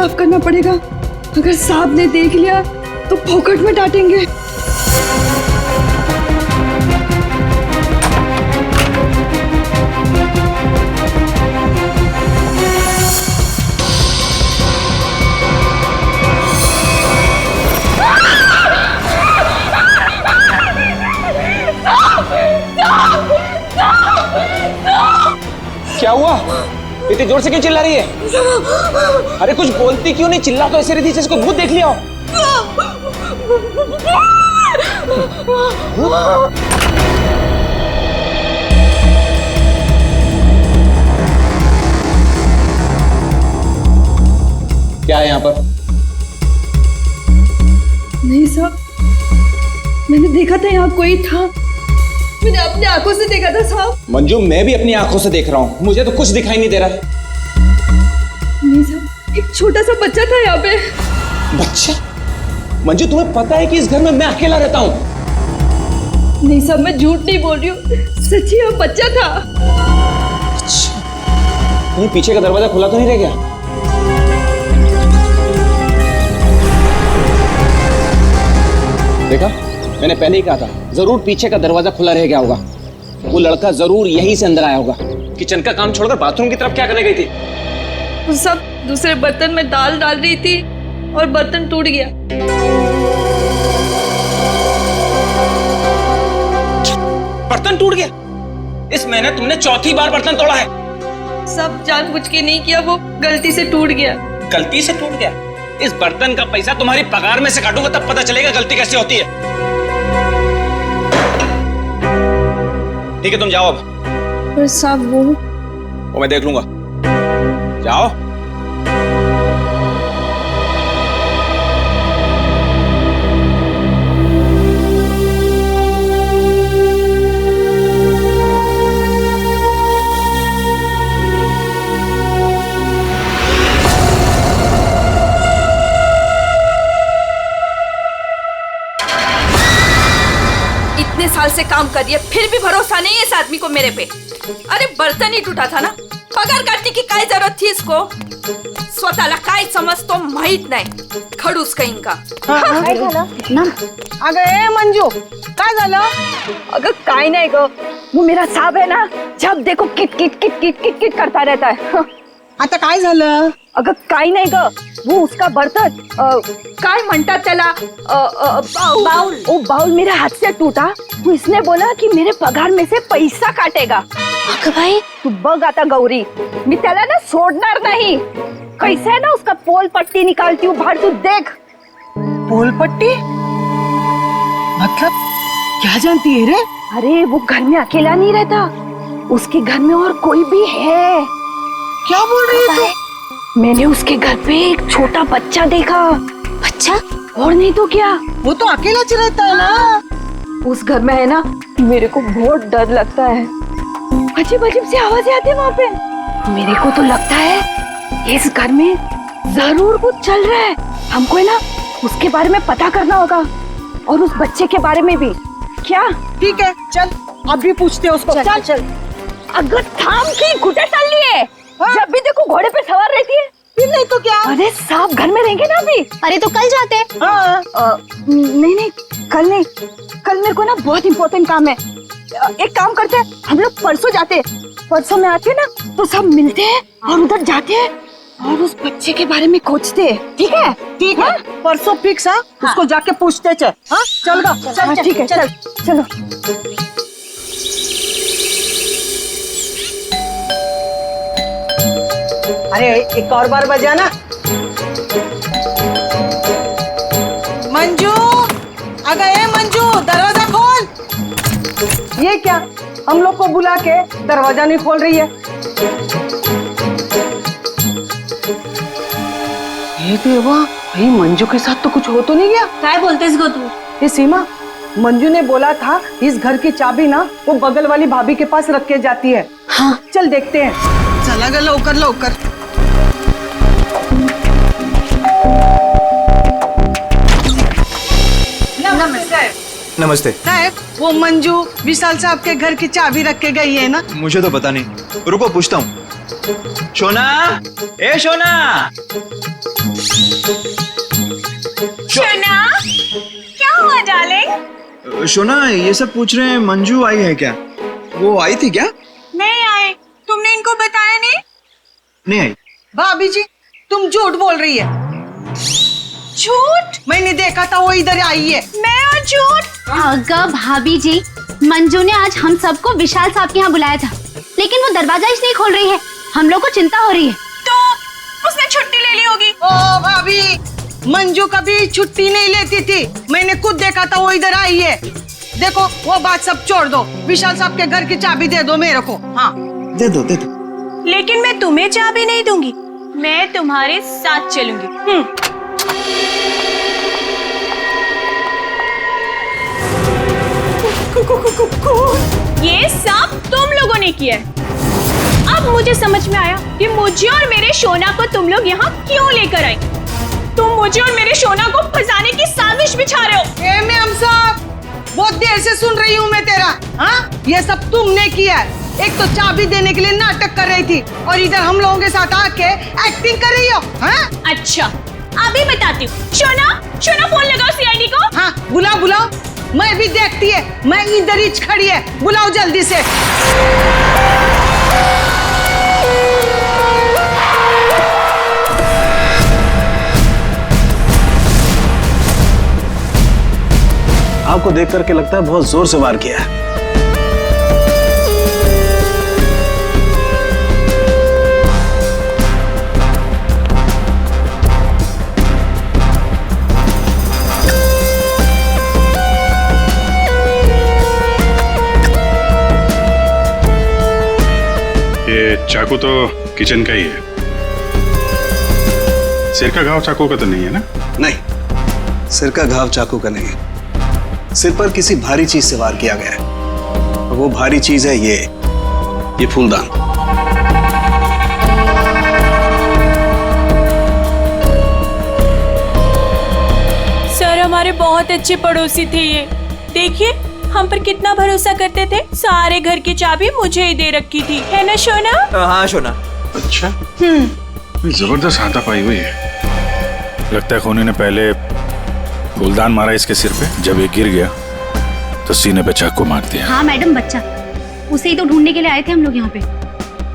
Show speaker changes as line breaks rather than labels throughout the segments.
साफ करना पड़ेगा। अगर साहब ने देख लिया तो फोकट में डांटेंगे।
क्या हुआ? इतनी जोर से क्यों चिल्ला रही है? अरे कुछ बोलती क्यों नहीं? चिल्ला तो ऐसे रही थी जैसे कोई भूत देख लिया हो। क्या है यहाँ पर?
नहीं साहब, मैंने देखा था यहाँ कोई था। मैंने अपनी आंखों से देखा था साहब।
मंजू, मैं भी अपनी आंखों से देख रहा हूँ, मुझे तो कुछ दिखाई नहीं दे रहा है।
नहीं साहब, एक छोटा सा बच्चा था यहाँ पे।
बच्चा? मंजू, तुम्हें पता है कि इस घर में मैं अकेला रहता हूँ?
नहीं साहब, मैं झूठ नहीं बोल रही हूँ, सच्ची यहाँ बच्चा था।
अच्छा, कहीं पीछे का दरवाजा खुला तो नहीं रह गया? देखा, मैंने पहले ही कहा था, जरूर पीछे का दरवाजा खुला रह गया होगा। वो लड़का जरूर यहीं से अंदर आया होगा। किचन का काम छोड़कर बाथरूम की तरफ क्या करने गई थी?
वो सब दूसरे बर्तन में दाल डाल रही थी और बर्तन टूट गया।
बर्तन टूट गया? इस महीने तुमने चौथी बार बर्तन तोड़ा है।
सब जानबूझ के नहीं किया, वो गलती से टूट गया।
गलती से टूट गया? इस बर्तन का पैसा तुम्हारी पगार में से काटूंगा, तब पता चलेगा गलती कैसे होती है। ठीक है, तुम जाओ अब।
पर साहब वो
मैं देख लूंगा। जाओ।
इतने साल से काम कर रही है, फिर भी भरोसा नहीं है इस आदमी को मेरे पे। अरे बर्तन ही टूटा था ना, पगार काटने की काय जरूरत थी इसको? स्वतःला काय समजतो माहित नाही, खडूस कहीं का।
काय झालं ना? अगं ए मंजू, काय झालं?
अगर काय नहीं गो, वो मेरा साहब है ना, जब देखो kit kit kit kit kit kit करता रहता है।
आता काय झालं?
अगर काय नहीं ग, वो उसका बर्तन काय म्हणतात त्याला, बाउल, वो बाउल मेरे हाथ से टूटा। तो इसने बोला कि मेरे पगार में से पैसा काटेगा। अगं भाई, तू बघ आता गौरी, मी त्याला ना सोडणार नहीं। कैसे है ना उसका पोल पट्टी निकालती हूँ बाहर, तू देख।
पोल पट्टी? मतलब क्या जानती है रे?
अरे वो घर में अकेला नहीं रहता, उसके घर में और कोई भी है।
क्या बोल रही है तू?
मैंने उसके घर पे एक छोटा बच्चा देखा। बच्चा? और नहीं तो क्या,
वो तो अकेला रहता है ना।
उस घर में है ना, मेरे को बहुत डर लगता है। अजीब अजीब सी आवाजें आती है वहाँ पे। मेरे को तो लगता है इस घर में जरूर कुछ चल रहा है। हमको है ना उसके बारे में पता करना होगा, और उस बच्चे के बारे में भी। क्या?
ठीक है, चल अभी पूछते हैं उसको।
चल चल। अगर थाम की घुटे चल लिए, जब भी देखो घोड़े पे सवार रहती है।
फिर नहीं तो क्या?
अरे साहब घर में रहेंगे ना अभी।
अरे तो कल जाते हैं।
नहीं नहीं, कल नहीं, कल मेरे को ना बहुत इम्पोर्टेंट काम है। एक काम करते हैं, हम लोग परसों जाते हैं। परसों में आते हैं ना तो सब मिलते हैं और उधर जाते हैं और उस बच्चे के बारे में खोजते हैं। ठीक है?
ठीक है, परसों फिक्स है। उसको जाके पूछते चल। हाँ चल गा, चल
ठीक है, चल चलो।
अरे एक और बार बजाना। मंजू, अगर ए मंजू, दरवाजा खोल। ये क्या, हम लोग को बुला के दरवाजा नहीं खोल रही है? ये देवा, भाई मंजू के साथ तो कुछ हो तो नहीं गया?
काय बोलतेस गो तू?
ये सीमा, मंजू ने बोला था इस घर की चाबी ना वो बगल वाली भाभी के पास रख के जाती है। हाँ चल देखते हैं। चला गया, लवकर लवकर।
नमस्ते
साहब, वो मंजू विशाल साहब के घर की चाबी रख के गई है ना?
मुझे तो पता नहीं, रुको पूछता हूँ। शोना, ए शोना।
शोना, क्या हुआ डार्लिंग?
शोना, ये सब पूछ रहे हैं मंजू आई है क्या? वो आई थी क्या?
नहीं आए। तुमने इनको बताया नहीं?
नहीं आई।
भाभी जी, तुम झूठ बोल रही है।
झूठ?
मैंने देखा था वो इधर आई है।
मैं और झूठ?
अगर भाभी जी, मंजू ने आज हम सबको विशाल साहब के यहाँ बुलाया था, लेकिन वो दरवाजा इसलिए खोल रही है। हम लोग को चिंता हो रही है।
तो उसने छुट्टी ले ली होगी।
ओ भाभी, मंजू कभी छुट्टी नहीं लेती थी। मैंने खुद देखा था वो इधर आई है। देखो, वो बात सब छोड़ दो। विशाल साहब के घर की चाबी दे दो मेरे को। हाँ,
दे दो दे दो।
लेकिन मैं तुम्हें चाबी नहीं दूंगी, मैं तुम्हारे साथ चलूंगी। ये सब तुम लोगों ने किया है। अब मुझे समझ में आया कि मुझे और मेरे शोना को तुम लोग यहाँ क्यों लेकर आए। तुम मुझे और मेरे शोना को फंसाने की साजिश बिछा रहे हो।
ए मैम साहब, बहुत देर से सुन रही हूँ मैं तेरा। हाँ, ये सब तुमने किया है। एक तो चाबी देने के लिए नाटक कर रही थी और इधर हम लोगों के साथ आके एक्टिंग कर रही हो। हाँ?
अच्छा, अभी बताती हूँ। शोना, शोना फोन लगाओ सीआईडी को।
हाँ, बुलाओ बुलाओ। मैं भी देखती है, मैं इधर ही खड़ी है। बुलाओ जल्दी से।
आपको देख करके लगता है बहुत जोर से वार किया है।
ये चाकू तो किचन का ही है। सिर का घाव चाकू का तो नहीं है ना?
नहीं, सिर का घाव चाकू का नहीं है। सिर पर किसी भारी चीज से वार किया गया है। और वो भारी चीज है ये फूलदान।
सर, हमारे बहुत अच्छे पड़ोसी थे ये। देखिए, हम पर कितना भरोसा करते थे। सारे घर की चाबी मुझे ही दे रखी थी, है ना शोना?
हाँ शोना।
अच्छा, जबरदस्त हाथापाई हुई है। लगता है खूनी ने पहले फूलदान मारा इसके सिर पे, जब ये गिर गया तो सीने पे चाकू मार दिया।
हाँ मैडम, बच्चा उसे ही तो ढूंढने के लिए आए थे हम लोग यहाँ पे।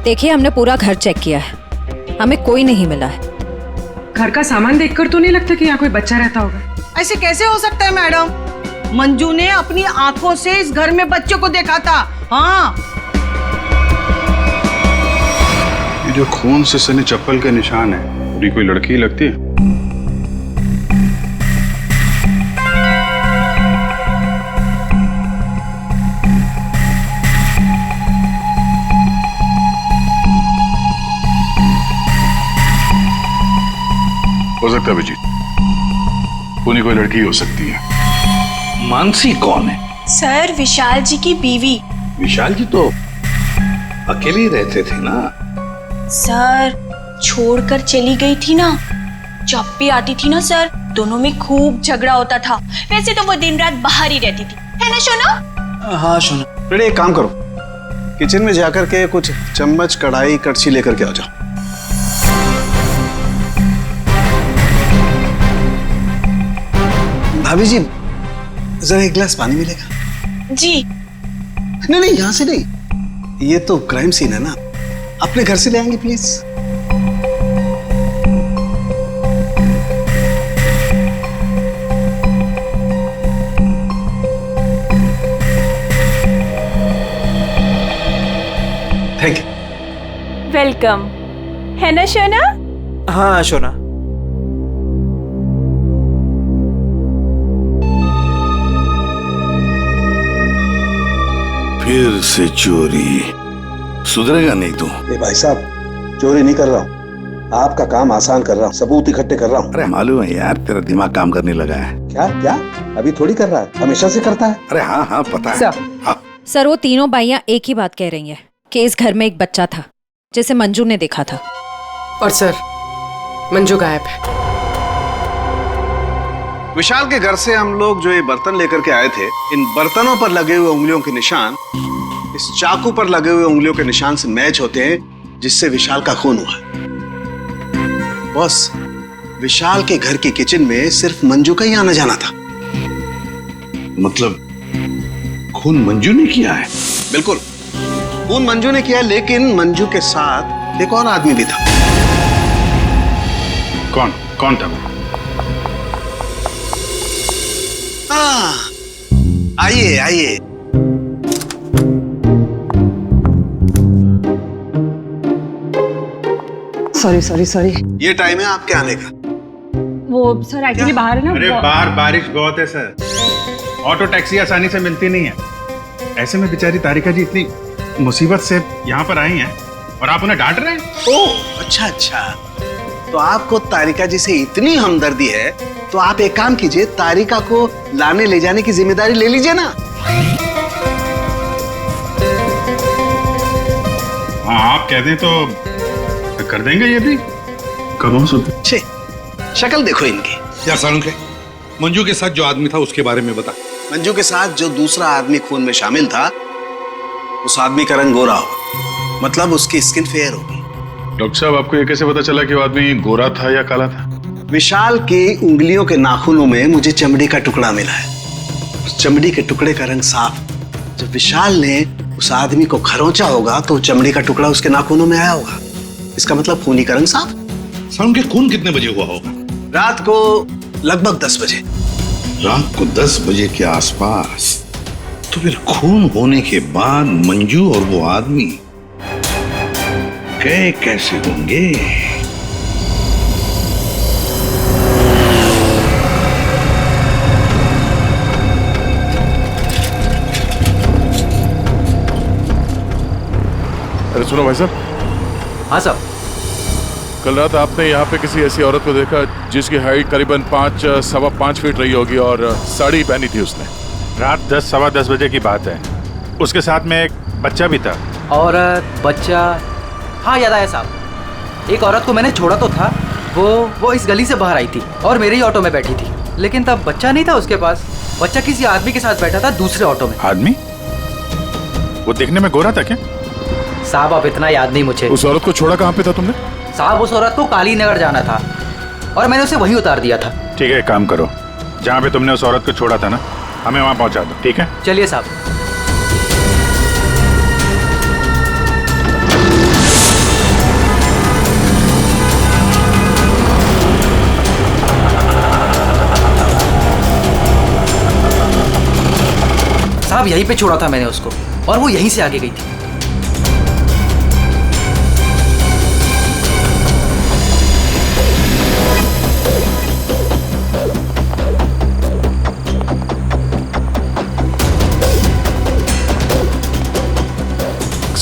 देखिए, हमने पूरा घर चेक किया है, हमें कोई नहीं मिला है।
घर का सामान देखकर तो नहीं लगता कि यहाँ कोई बच्चा रहता होगा।
ऐसे कैसे हो सकता है मैडम? मंजू ने अपनी आंखों से इस घर में बच्चों को देखा था। हाँ,
ये जो खून से सने चप्पल के निशान है, पूरी कोई लड़की लगती है। हो सकता है अभिजीत, खूनी कोई लड़की हो सकती है।
मानसी कौन है?
सर, विशाल जी की बीवी।
विशाल जी तो अकेले ही रहते थे ना।
सर, छोड़कर चली गई थी ना। जब भी आती थी ना सर, दोनों में खूब झगड़ा होता था। वैसे तो वो दिन रात बाहर ही रहती थी, है ना शोना?
हाँ शोना। बेटे एक काम करो, किचन में जाकर के कुछ चम्मच, कढ़ाई, कड़छी लेकर के आ जाओ। भाभी जी, जरा एक गिलास पानी मिलेगा?
जी।
नहीं, यहाँ से नहीं, ये तो क्राइम सीन है ना, अपने घर से ले आएंगे प्लीज। Thank you.
वेलकम, है ना शोना?
हाँ शोना।
फिर से चोरी, सुधरेगा नहीं तू।
भाई साहब, चोरी नहीं कर रहा हूँ, आपका काम आसान कर रहा हूँ, सबूत इकट्ठे कर रहा हूँ।
अरे मालूम है यार, तेरा दिमाग काम करने लगा है।
क्या क्या? अभी थोड़ी कर रहा है, हमेशा से करता है।
अरे हाँ हाँ पता है। हाँ।
सर, वो तीनों बाइयां एक ही बात कह रही हैं कि इस घर में एक बच्चा था जिसे मंजू ने देखा था।
और सर, मंजू गायब है।
विशाल के घर से हम लोग जो ये बर्तन लेकर के आए थे, इन बर्तनों पर लगे हुए उंगलियों के निशान इस चाकू पर लगे हुए उंगलियों के निशान से मैच होते हैं, जिससे विशाल का खून हुआ। बॉस, विशाल के घर की किचन में सिर्फ मंजू का ही आना जाना था।
मतलब खून मंजू ने किया है?
बिल्कुल, खून मंजू ने किया, लेकिन मंजू के साथ एक और आदमी भी था।
कौन कौन था वो?
आइए आइए।
सॉरी।
ये टाइम है आपके आने का।
वो सर एक्चुअली बाहर है ना।
अरे बाहर बारिश बहुत है सर, ऑटो टैक्सी आसानी से मिलती नहीं है। ऐसे में बेचारी तारिका जी इतनी मुसीबत से यहाँ पर आई हैं और आप उन्हें डांट रहे हैं।
ओह अच्छा, तो आपको तारिका जी से इतनी हमदर्दी है तो आप एक काम कीजिए, तारिका को लाने ले जाने की जिम्मेदारी ले लीजिए ना।
हाँ आप कह दें तो कर देंगे ये भी। कब
छे, शक्ल देखो इनकी।
क्या सालुंखे, मंजू के साथ जो आदमी था उसके बारे में बता।
मंजू के साथ जो दूसरा आदमी खून में शामिल था, उस आदमी का रंग गोरा होगा, मतलब उसकी स्किन फेयर होगी।
डॉक्टर साहब आपको ये कैसे पता चला कि वो आदमी गोरा था या काला था?
विशाल की उंगलियों के नाखूनों में मुझे चमड़ी का टुकड़ा मिला है। उस चमड़ी के टुकड़े का रंग साफ। जब विशाल ने उस आदमी को खरोंचा होगा तो चमड़ी का टुकड़ा उसके नाखूनों में आया होगा। इसका मतलब खूनी का रंग साफ।
सालुंखे खून कितने बजे हुआ होगा?
रात को लगभग 10 बजे।
रात को 10 बजे के आसपास। तो फिर खून होने के बाद मंजू और वो आदमी गए कैसे होंगे?
अरे सुनो भाई साहब।
हाँ साहब।
कल रात आपने यहाँ पे किसी ऐसी औरत को देखा जिसकी हाइट करीबन 5-5.25 फीट रही होगी और साड़ी पहनी थी उसने। रात 10-10:15 बजे की बात है। उसके साथ में एक बच्चा भी था।
औरत बच्चा, हाँ याद आया साहब। एक औरत को मैंने छोड़ा तो था, वो इस गली से बाहर आई थी और मेरे ही ऑटो में बैठी थी, लेकिन तब बच्चा नहीं था उसके पास। बच्चा किसी आदमी के साथ बैठा था दूसरे ऑटो में।
आदमी? वो देखने में गोरा था क्या?
साहब अब इतना याद नहीं मुझे।
उस औरत को छोड़ा कहाँ पे था तुमने?
साहब उस औरत को काली नगर जाना था और मैंने उसे वहीं उतार दिया था।
ठीक है, एक काम करो, जहाँ पे तुमने उस औरत को छोड़ा था ना, हमें वहाँ पहुँचा दो। ठीक है,
चलिए साहब। साहब यहीं पे छोड़ा था मैंने उसको और वो यहीं से आगे गई थी।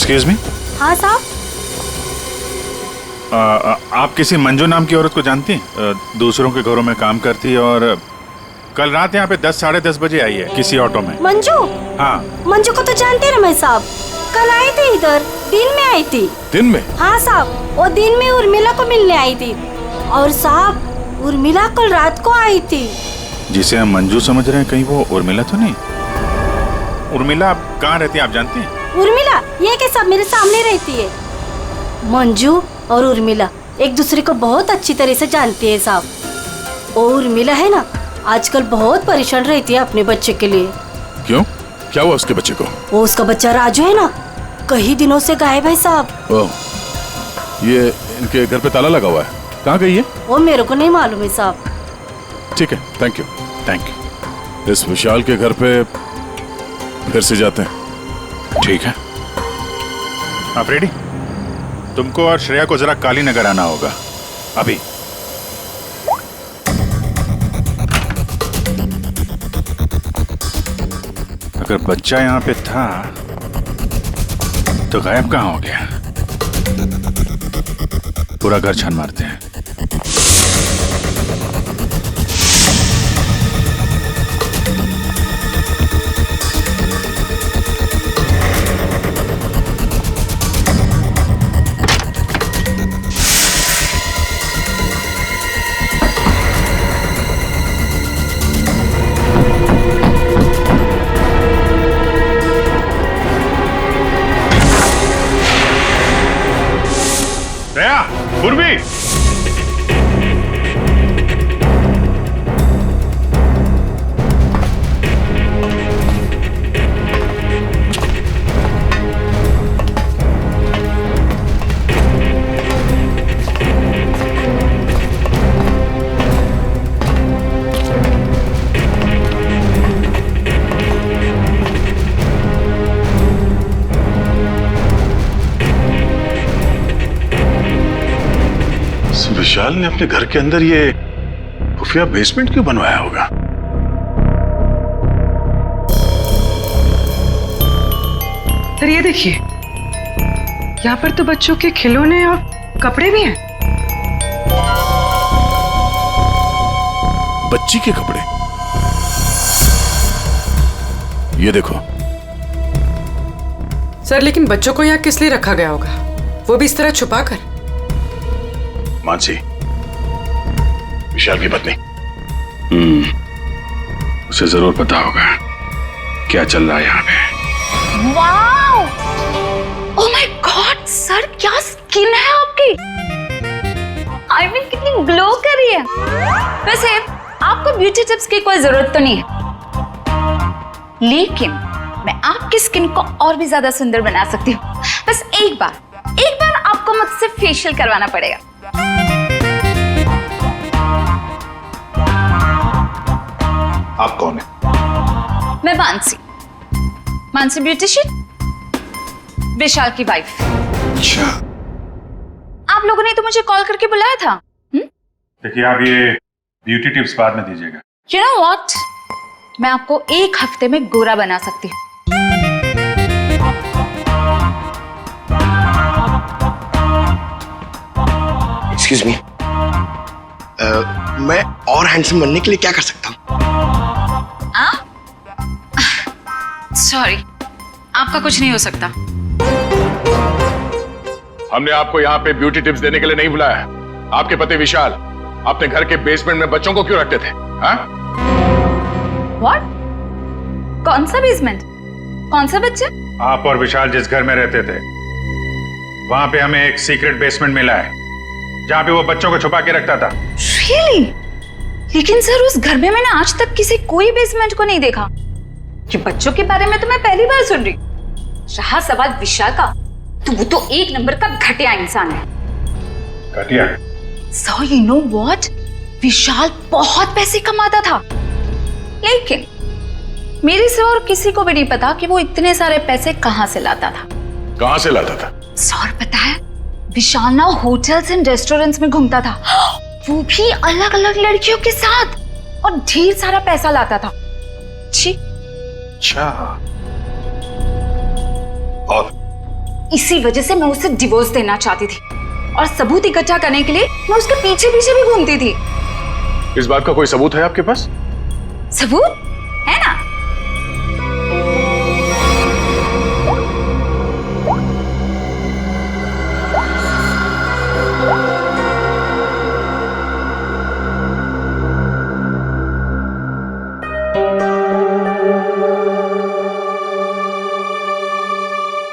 Excuse me.
हाँ साहब।
आप किसी मंजू नाम की औरत को जानती हैं? दूसरों के घरों में काम करती है और कल रात यहाँ पे 10-10:30 बजे आई है किसी ऑटो में।
मंजू?
हाँ।
मंजू को तो जानते हैं रमेश साहब, कल आई थी इधर, दिन में आई थी।
दिन में?
हाँ साहब, वो दिन में उर्मिला को मिलने आई थी। और साहब उर्मिला कल रात को आई थी।
जिसे हम मंजू समझ रहे हैं, कहीं वो उर्मिला तो नहीं? उर्मिला कहाँ रहती है आप जानती हैं?
उर्मिला ये के सब मेरे सामने रहती है। मंजू और उर्मिला एक दूसरे को बहुत अच्छी तरह से जानती है साहब। और उर्मिला है ना, आजकल बहुत परेशान रहती है अपने बच्चे के लिए।
क्यों? क्या हुआ उसके बच्चे को?
वो उसका बच्चा राजू है ना, कई दिनों से गायब है साहब।
ओह, ये इनके घर पे ताला लगा हुआ है। कहाँ गई है?
वो मेरे को नहीं मालूम है साहब।
ठीक है, थैंक यू। इस विशाल के घर पे फिर से जाते हैं। ठीक है, आप रेडी? तुमको और श्रेया को जरा काली नगर आना होगा अभी। अगर बच्चा यहाँ पे था तो गायब कहाँ हो गया? पूरा घर छान मारते हैं।
विशाल ने अपने घर के अंदर ये खुफिया बेसमेंट क्यों बनवाया होगा?
सर ये देखिए, यहाँ पर तो बच्चों के खिलौने और कपड़े भी हैं।
बच्ची के कपड़े? ये देखो।
सर लेकिन बच्चों को यहाँ किस लिए रखा गया होगा, वो भी इस तरह छुपा कर?
मानसी, विशाल की पत्नी, उसे जरूर पता होगा क्या चल रहा है यहाँ पे।
Wow! Oh my God sir, क्या स्किन है आपकी! आई मीन कितनी ग्लो कर रही है। वैसे आपको ब्यूटी टिप्स की कोई जरूरत तो नहीं है, लेकिन मैं आपकी स्किन को और भी ज्यादा सुंदर बना सकती हूँ। बस एक बार आपको मुझसे फेशियल करवाना पड़ेगा।
आप कौन है?
मैं मानसी ब्यूटिशियन, विशाल की वाइफ।
अच्छा,
आप लोगों ने तो मुझे कॉल करके बुलाया था।
देखिए आप ये ब्यूटी टिप्स बाद में दीजिएगा।
You know what? मैं आपको एक हफ्ते में गोरा बना सकती हूँ।
Excuse me, मैं और हैंडसम बनने के लिए क्या कर सकता हूँ?
सॉरी, आपका कुछ नहीं हो सकता।
हमने आपको यहाँ पे ब्यूटी टिप्स देने के लिए नहीं बुलाया। आपके पति विशाल अपने घर के बेसमेंट में बच्चों को क्यों रखते थे? हाँ?
What? कौन सा बेसमेंट? कौन सा बच्चा?
आप और विशाल जिस घर में रहते थे, वहां पे हमें एक सीक्रेट बेसमेंट मिला है, जहाँ पे वो बच्चों को छुपा के रखता था।
Really? लेकिन सर उस घर में मैंने आज तक किसी कोई बेसमेंट को नहीं देखा। ये बच्चों के बारे में तो मैं पहली बार सुन रही। रहा सवाल विशाल का, तो वो तो एक नंबर का घटिया इंसान है।
घटिया?
So you know what? विशाल बहुत पैसे कमाता था, लेकिन मेरे से और किसी को भी नहीं पता कि वो इतने सारे पैसे कहाँ से लाता था।
कहाँ से लाता था?
सर पता है, विशाल ना होटल्स एंड रेस्टोरेंट्स में घूमता था, वो भी अलग अलग लड़कियों के साथ, और ढेर सारा पैसा लाता था। छी।
अच्छा, और
इसी वजह से मैं उसे डिवोर्स देना चाहती थी, और सबूत इकट्ठा करने के लिए मैं उसके पीछे पीछे भी घूमती थी।
इस बात का कोई सबूत है आपके पास?
सबूत है ना?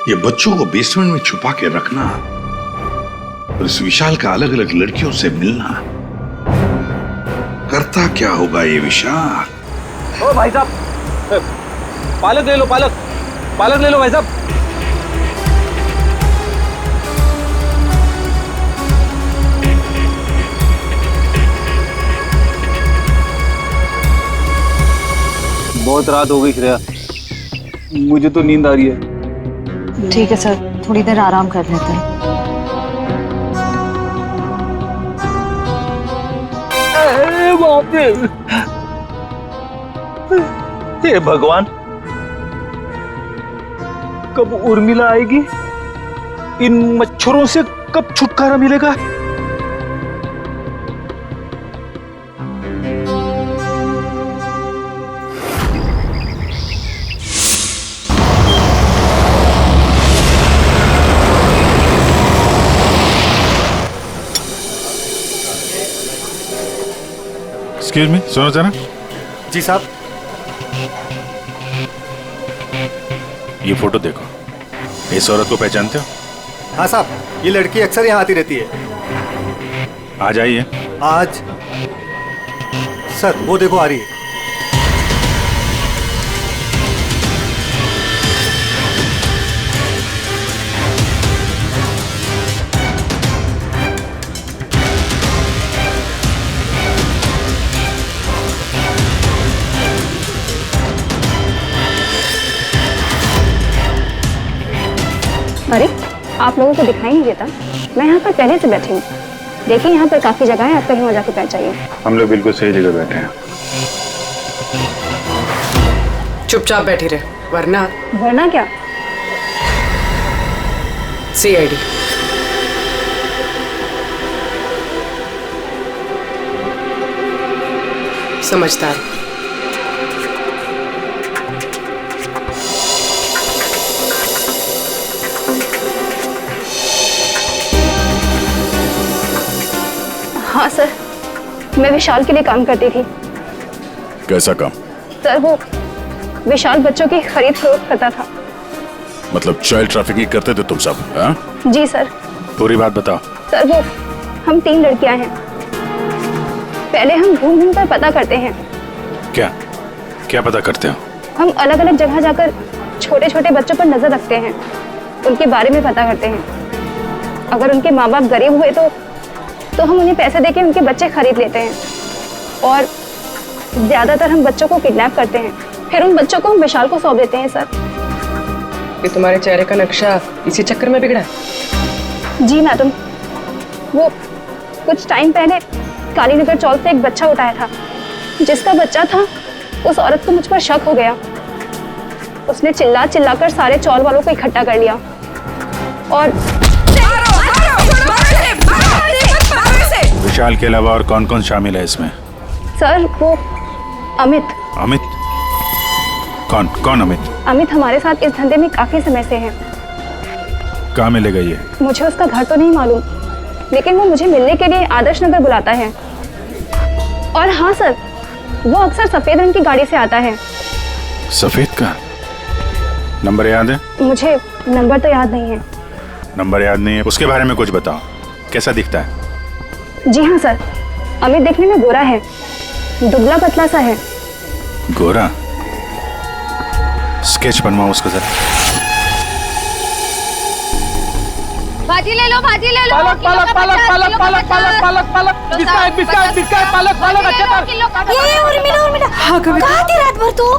ये बच्चों को बेसमेंट में छुपा के रखना और इस विशाल का अलग अलग लड़कियों से मिलना, करता क्या होगा ये विशाल?
ओ भाई साहब, पालक ले लो, पालक ले लो भाई साहब। बहुत रात हो गई श्रेया, मुझे तो नींद आ रही है।
ठीक है सर, थोड़ी देर आराम कर लेते हैं।
हे भगवान, कब उर्मिला आएगी? इन मच्छरों से कब छुटकारा मिलेगा?
एक्सक्यूज मी, सुनो जरा।
जी साहब।
ये फोटो देखो, इस औरत को पहचानते हो?
हाँ साहब, ये लड़की अक्सर यहाँ आती रहती है।
आज आई है?
आज सर वो देखो आ रही है।
अरे आप लोगों को दिखाई नहीं देता? मैं यहाँ पर पहले से बैठी हूँ। देखिए यहाँ पर काफी जगह है, आप कहीं वहाँ जाके बैठ जाइए।
हम लोग बिल्कुल सही जगह बैठे हैं।
चुपचाप बैठी रहे, वरना
वरना क्या?
CID। समझदार।
हाँ सर, मैं विशाल के लिए काम करती थी।
कैसा काम?
सर वो विशाल बच्चों की खरीद फरोख्त करता था।
मतलब चाइल्ड ट्रैफिकिंग करते थे तुम सब? हाँ?
जी सर।
पूरी बात बताओ।
सर वो हम 3 लड़कियां हैं। पहले हम घूम घूम कर पता करते हैं।
क्या क्या पता करते हो?
हम अलग अलग जगह जाकर छोटे छोटे बच्चों पर नजर रखते हैं, उनके बारे में पता करते हैं। अगर उनके माँ बाप गरीब हुए तो हम उन्हें पैसे देके उनके बच्चे खरीद लेते हैं, और ज्यादातर हम बच्चों को किडनैप करते हैं, फिर उन बच्चों को हम विशाल को सौंप देते हैं। सर
ये तुम्हारे चेहरे का नक्शा इसी चक्कर में बिगड़ा?
जी मैडम, वो कुछ टाइम पहले कालीनगर चौल से एक बच्चा उठाया था। जिसका बच्चा था उस औरत को मुझ पर शक हो गया। उसने चिल्ला चिल्लाकर सारे चौल वालों को इकट्ठा कर लिया और
विशाल के अलावा और कौन कौन शामिल है इसमें?
सर वो अमित।
अमित? कौन कौन अमित?
अमित हमारे साथ इस धंधे में काफी समय से है।
कहाँ मिलेगा ये?
मुझे उसका घर तो नहीं मालूम, लेकिन वो मुझे मिलने के लिए आदर्श नगर बुलाता है। और हाँ सर, वो अक्सर सफेद रंग की गाड़ी से आता है।
सफेद का नंबर याद है?
मुझे नंबर तो याद नहीं है।
नंबर याद नहीं है? उसके बारे में कुछ बताओ, कैसा दिखता है?
जी हाँ सर, अमित देखने में गोरा है, दुबला पतला सा है।
गोरा? स्केच बनवाओ उसका जरा।
भाजी ले लो, भाजी ले लो।
पालक पालक पालक पालक पालक पालक पालक पालक बिस्किट बिस्किट बिस्किट पालक पालक अच्छा कर।
ये उर्मिला
हाँ कविता,
कहाँ थी रात भर तू?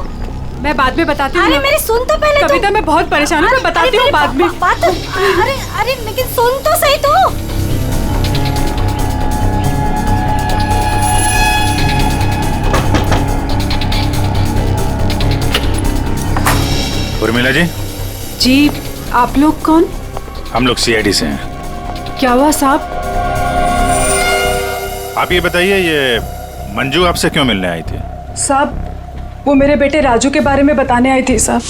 मैं बाद में बताती हूँ।
अरे मेरी सुन तो पहले।
कविता मैं बहुत परेशान हूँ, मैं बताती हूँ बाद में।
बात अरे अरे लेकिन सुन तो सही तू।
उर्मिला जी।
जी आप लोग कौन?
हम लोग CID से हैं।
क्या हुआ साहब?
आप ये बताइए, ये मंजू आपसे क्यों मिलने आई थी?
साहब वो मेरे बेटे राजू के बारे में बताने आई थी साहब।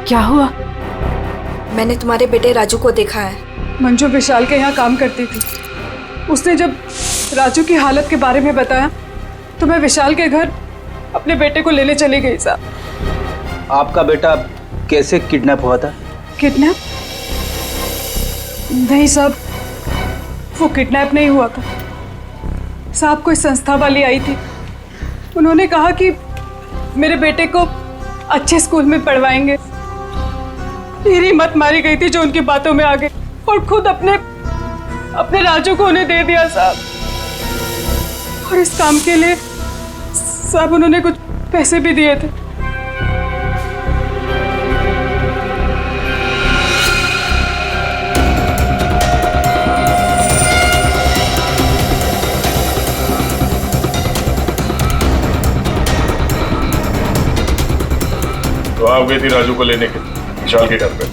क्या हुआ?
मैंने तुम्हारे बेटे राजू को देखा है।
मंजू विशाल के यहाँ काम करती थी। उसने जब राजू की हालत के बारे में बताया तो मैं विशाल के घर अपने बेटे को लेने चली गई साहब।
आपका बेटा कैसे किडनैप हुआ था?
किडनैप? नहीं साहब, वो किडनैप नहीं हुआ था साहब। कोई संस्था वाली आई थी, उन्होंने कहा कि मेरे बेटे को अच्छे स्कूल में पढ़वाएंगे। मेरी मत मारी गई थी जो उनकी बातों में आ गई, और खुद अपने राजू को उन्हें दे दिया साहब। और इस काम के लिए साहब उन्होंने कुछ पैसे भी दिए थे।
तो आप गई थी राजू को लेने के विशाल के घर पे?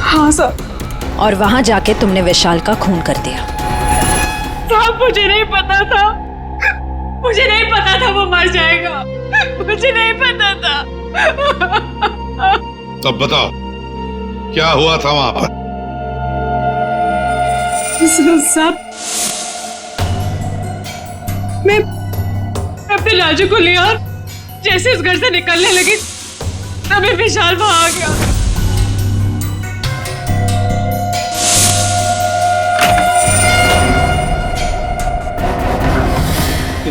हाँ सर।
और वहां जाके तुमने विशाल का खून कर दिया?
साहब मुझे नहीं पता था, मुझे नहीं पता था वो मर जाएगा, मुझे नहीं पता था।
तब बताओ क्या हुआ था वहां पर?
साहब मैं अपने राजू को लिया और जैसे इस घर से निकलने लगी तभी विशाल वहां आ गया।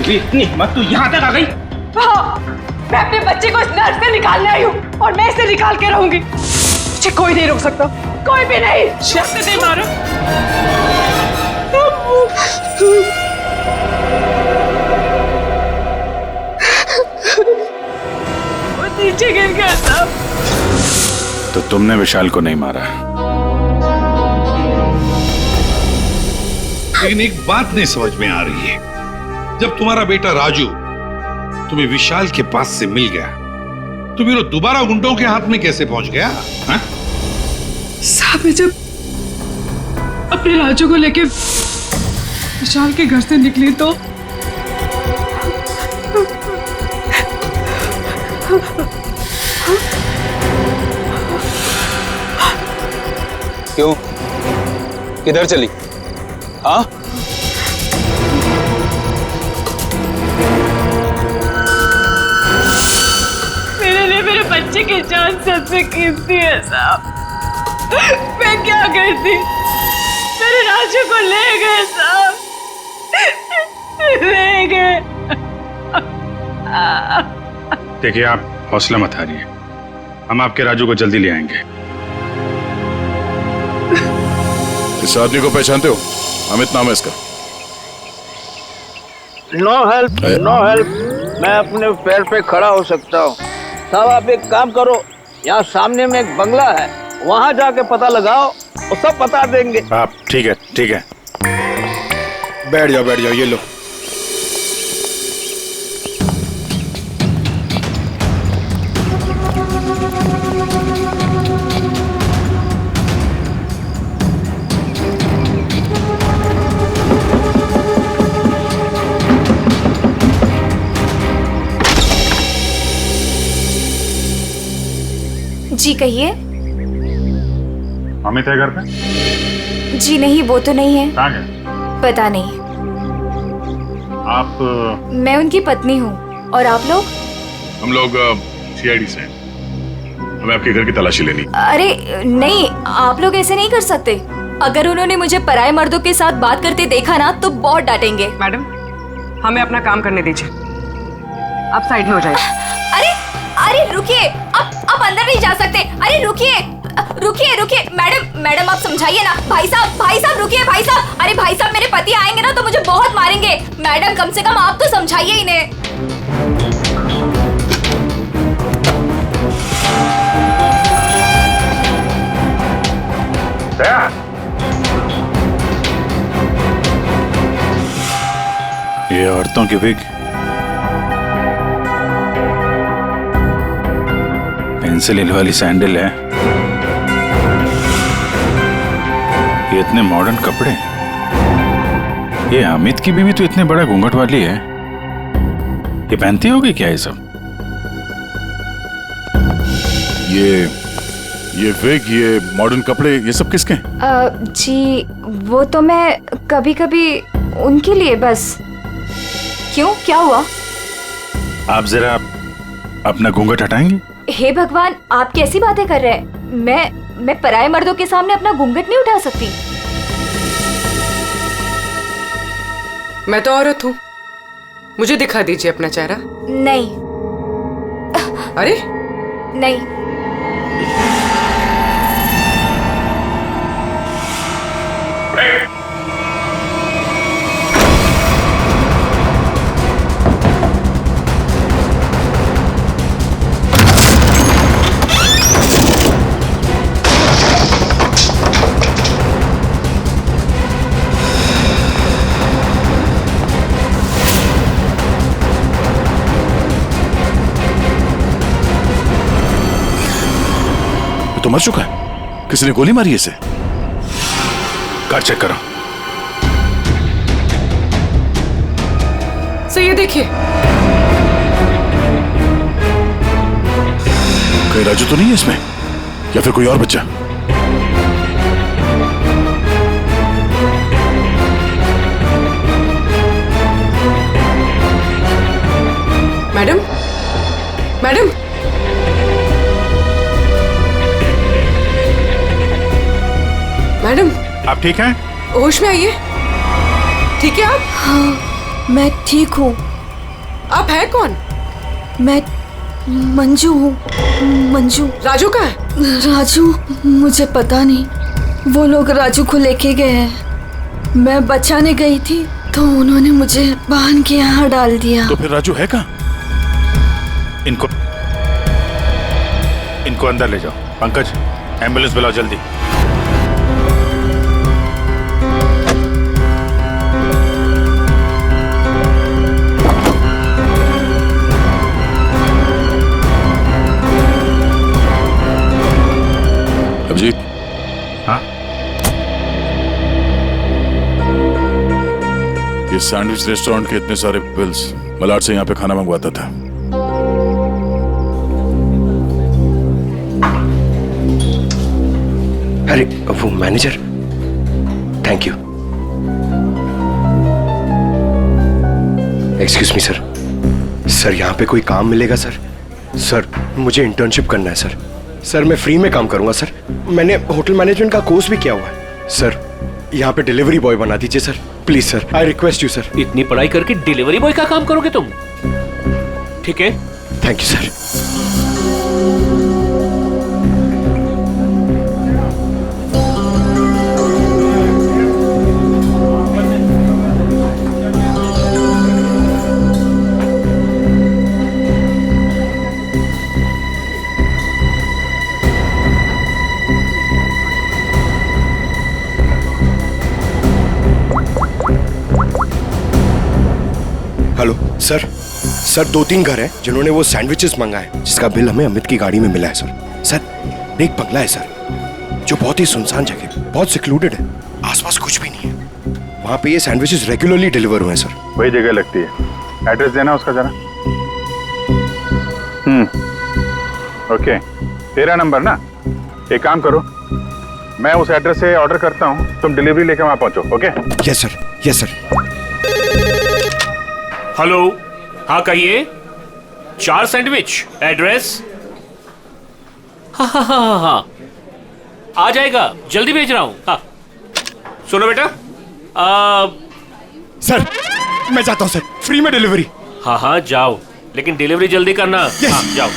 इतनी हिम्मत तू यहाँ तक आ गई?
हाँ, मैं अपने बच्चे को इस नर्क से निकालने आई हूँ और मैं इसे निकाल के रहूंगी। मुझे कोई नहीं रोक सकता, कोई भी नहीं। नहीं मारो। वो नीचे गिर गया
तुमने विशाल को नहीं मारा।
लेकिन एक बात नहीं समझ में आ रही है, जब तुम्हारा बेटा राजू तुम्हें विशाल के पास से मिल गया तो फिर वो दोबारा गुंडों के हाथ में कैसे पहुंच गया? हा?
साहब, मैं जब अपने राजू को लेके विशाल के घर से निकली तो
क्यों? किधर चली? हाँ?
मेरे लिए मेरे बच्चे की जान सबसे कीमती है साहब। मैं क्या करती? मेरे राजू को ले गए साहब, ले गए।
देखिए, आप हौसला मत हारिए, हम आपके राजू को जल्दी ले आएंगे।
इस आदमी को पहचानते हो? अमित नाम है इसका।
No help, no help. मैं अपने पैर पे खड़ा हो सकता हूँ। साहब, आप एक काम करो, यहाँ सामने में एक बंगला है, वहाँ जाके पता लगाओ, वो सब बता देंगे।
आप ठीक है, ठीक है।
बैठ जाओ, ये लो।
जी कहिए।
अमित है घर पे?
जी नहीं, वो तो नहीं है।
कहाँ गए?
पता नहीं।
आप?
मैं उनकी पत्नी हूँ। और आप लोग?
हम लोग सीआईडी से हैं। हमें आपके घर की तलाशी लेनी।
अरे नहीं, आप लोग ऐसे नहीं कर सकते। अगर उन्होंने मुझे पराये मर्दों के साथ बात करते देखा ना तो बहुत डांटेंगे।
मैडम, हमें अपना काम करने दीजिए, आप साइड में हो जाइए।
अरे रुकिए, आप अंदर नहीं जा सकते। अरे रुकिए, मैडम आप समझाइए ना। भाई साहब रुकिए भाई साहब। अरे भाई साहब, मेरे पति आएंगे ना तो मुझे बहुत मारेंगे। मैडम, कम से कम आप तो समझाइए इन्हें।
ये औरतों की विग, पेंसिल हिल वाली सैंडल है, ये इतने मॉडर्न कपड़े। ये अमित की बीवी तो इतने बड़ा घूंघट वाली है, ये पहनती होगी क्या ये सब? ये विग, ये मॉडर्न कपड़े, ये सब किसके?
जी वो तो मैं कभी कभी उनके लिए बस। क्यों, क्या हुआ?
आप जरा अपना घूंघट हटाएंगे?
हे भगवान, आप कैसी बातें कर रहे हैं? मैं पराये मर्दों के सामने अपना घूंघट नहीं उठा सकती।
मैं तो औरत हूँ, मुझे दिखा दीजिए अपना चेहरा।
नहीं।
अरे
नहीं।
तो मर चुका है, किसी ने गोली मारी है इसे। कार चेक करो।
सही है, देखिए।
कहीं राजू तो नहीं है इसमें, या फिर कोई और बच्चा?
मैडम, मैडम, मैडम,
आप ठीक हैं?
होश में आइए। ठीक है आप?
हाँ, मैं ठीक हूँ।
आप है कौन?
मैं मंजू हूँ। मंजू।
राजू कहाँ है?
राजू, मुझे पता नहीं, वो लोग राजू को लेके गए हैं। मैं बचाने गई थी तो उन्होंने मुझे बांध के यहाँ डाल दिया।
तो फिर राजू है कहाँ? इनको अंदर ले जाओ। पंकज,
एम्बुलेंस बुलाओ जल्दी।
अभिजीत।
हाँ?
ये सैंडविच रेस्टोरेंट के इतने सारे बिल्स मलाड से यहाँ पे खाना मंगवाता था।
अरे वो manager, thank you. Excuse me sir, sir यहाँ पे कोई काम मिलेगा सर? सर मुझे इंटर्नशिप करना है सर। सर मैं फ्री में काम करूंगा सर, मैंने होटल मैनेजमेंट का कोर्स भी किया हुआ है सर। यहाँ पे डिलीवरी बॉय बना दीजिए sir, please sir, I request you sir.
इतनी पढ़ाई करके डिलीवरी बॉय का काम करोगे तुम? ठीक है,
thank you sir. Hello sir, sir 2-3 घर हैं जिन्होंने वो सैंडविचेस मंगाए, जिसका बिल हमें अमित की गाड़ी में मिला है सर। सर एक बंगला है सर, जो बहुत ही सुनसान जगह, बहुत सिक्लूडेड है, आसपास कुछ भी नहीं है। वहाँ पे ये सैंडविचेस रेगुलरली डिलीवर हुए हैं सर।
वही जगह लगती है, एड्रेस देना उसका जरा। ओके, तेरा नंबर ना, एक काम करो, मैं उस एड्रेस से ऑर्डर करता हूँ, तुम डिलीवरी लेकर वहाँ पहुँचो। Okay?
Yes sir, yes sir.
Hello, हाँ कहिए। 4 सैंडविच, एड्रेस? हाँ, आ जाएगा, जल्दी भेज रहा हूँ। हाँ सुनो बेटा,
सर मैं जाता हूँ सर, फ्री में डिलीवरी।
हाँ जाओ, लेकिन डिलीवरी जल्दी करना। हाँ जाओ।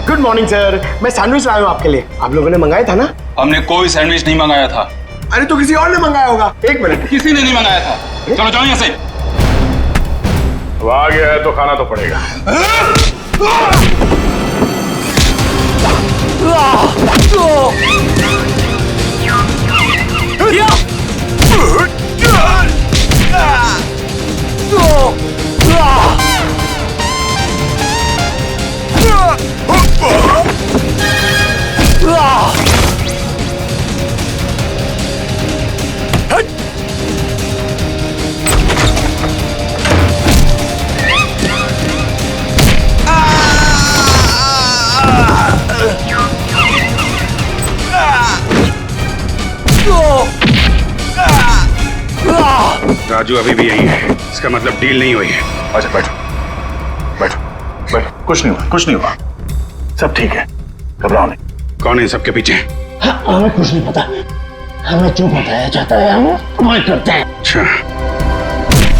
गुड मॉर्निंग सर, मैं सैंडविच लाया हूँ आपके लिए। आप लोगों ने मंगाया था ना?
हमने कोई सैंडविच नहीं मंगाया था।
अरे तो किसी और ने मंगाया होगा। एक मिनट,
किसी ने नहीं मंगाया था। चलो जाओ यहाँ से।
वो आ गया है तो खाना तो पड़ेगा। राजू अभी भी यही है, इसका मतलब डील नहीं हुई है। अच्छा बैठो बैठो बैठो, कुछ नहीं हुआ, कुछ नहीं हुआ, सब ठीक है, घबराओ नहीं। कौन है सबके पीछे?
हमें कुछ नहीं पता, हमें जो बताया जाता है हम वही करते हैं।
अच्छा,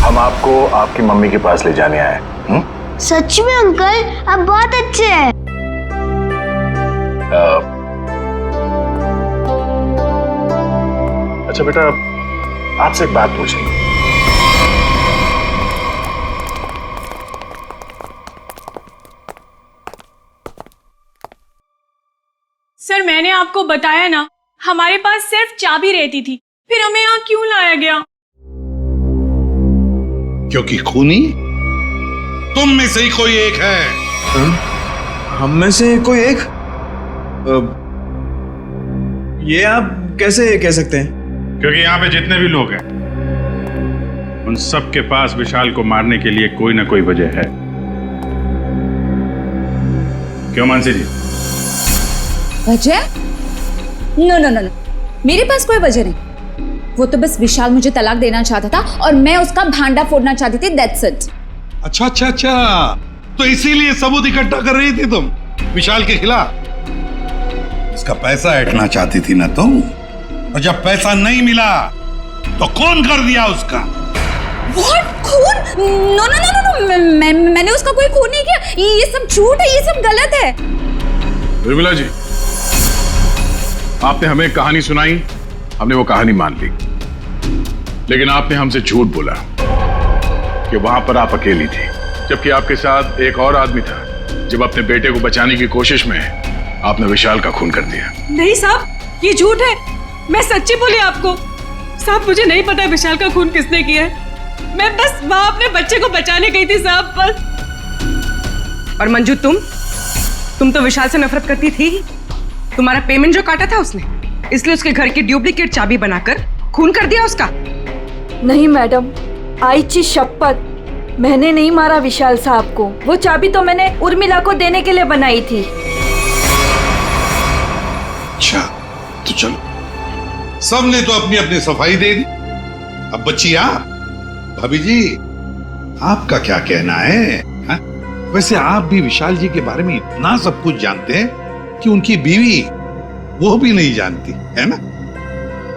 हम आपको आपकी मम्मी के पास ले जाने आए।
सच में अंकल, आप बहुत अच्छे हैं।
अच्छा बेटा, आपसे एक बात पूछेंगे।
सर मैंने आपको बताया ना, हमारे पास सिर्फ चाबी रहती थी, फिर हमें यहाँ क्यों लाया गया?
क्योंकि खूनी तुम में से ही कोई एक है।
हम में से कोई एक? ये आप कैसे कह सकते हैं?
क्योंकि यहाँ पे जितने भी लोग हैं, उन सब के पास विशाल को मारने के लिए कोई ना कोई वजह है। क्यों मानसी जी?
वजह? नो नो नो नो, मेरे पास कोई वजह नहीं। वो तो बस विशाल मुझे तलाक देना चाहता था और मैं उसका भांडा फोड़ना चाहती थी, दैट्स इट।
अच्छा अच्छा अच्छा, तो इसीलिए सबूत इकट्ठा कर रही थी तुम विशाल के खिलाफ? इसका पैसा ऐंठना चाहती थी ना तुम, और जब पैसा नहीं मिला तो कौन कर दिया उसका?
व्हाट? खून? नो नो नो नो, मैंने उसका कोई खून नहीं किया। ये सब झूठ है, ये सब गलत है।
उर्मिला जी, आपने हमें कहानी सुनाई, हमने वो कहानी मान ली, लेकिन आपने हमसे झूठ बोला कि वहां पर आप अकेली थी, जबकि आपके साथ एक और आदमी था। जब अपने बेटे को बचाने की कोशिश में आपने विशाल का खून कर दिया।
नहीं साहब, ये झूठ है। मैं सच्ची बोली आपको। साहब, मुझे नहीं पता विशाल का खून किसने किया है। मैं बस वहां अपने बच्चे को बचाने गई थी साहब, बस।
और मंजू, तुम तो विशाल से नफरत करती थी। तुम्हारा पेमेंट जो काटा था उसने, इसलिए उसके घर की डुप्लीकेट चाबी बनाकर खून कर दिया उसका।
नहीं मैडम, आईची शपथ, मैंने नहीं मारा विशाल साहब को। वो चाबी तो मैंने उर्मिला को देने के लिए बनाई थी।
अच्छा, तो चलो, सबने तो अपनी अपनी सफाई दे दी। अब बच्ची आप, भाभी जी, आपका क्या कहना है? हा? वैसे आप भी विशाल जी के बारे में इतना सब कुछ जानते हैं कि उनकी बीवी वो भी नहीं जानती है ना?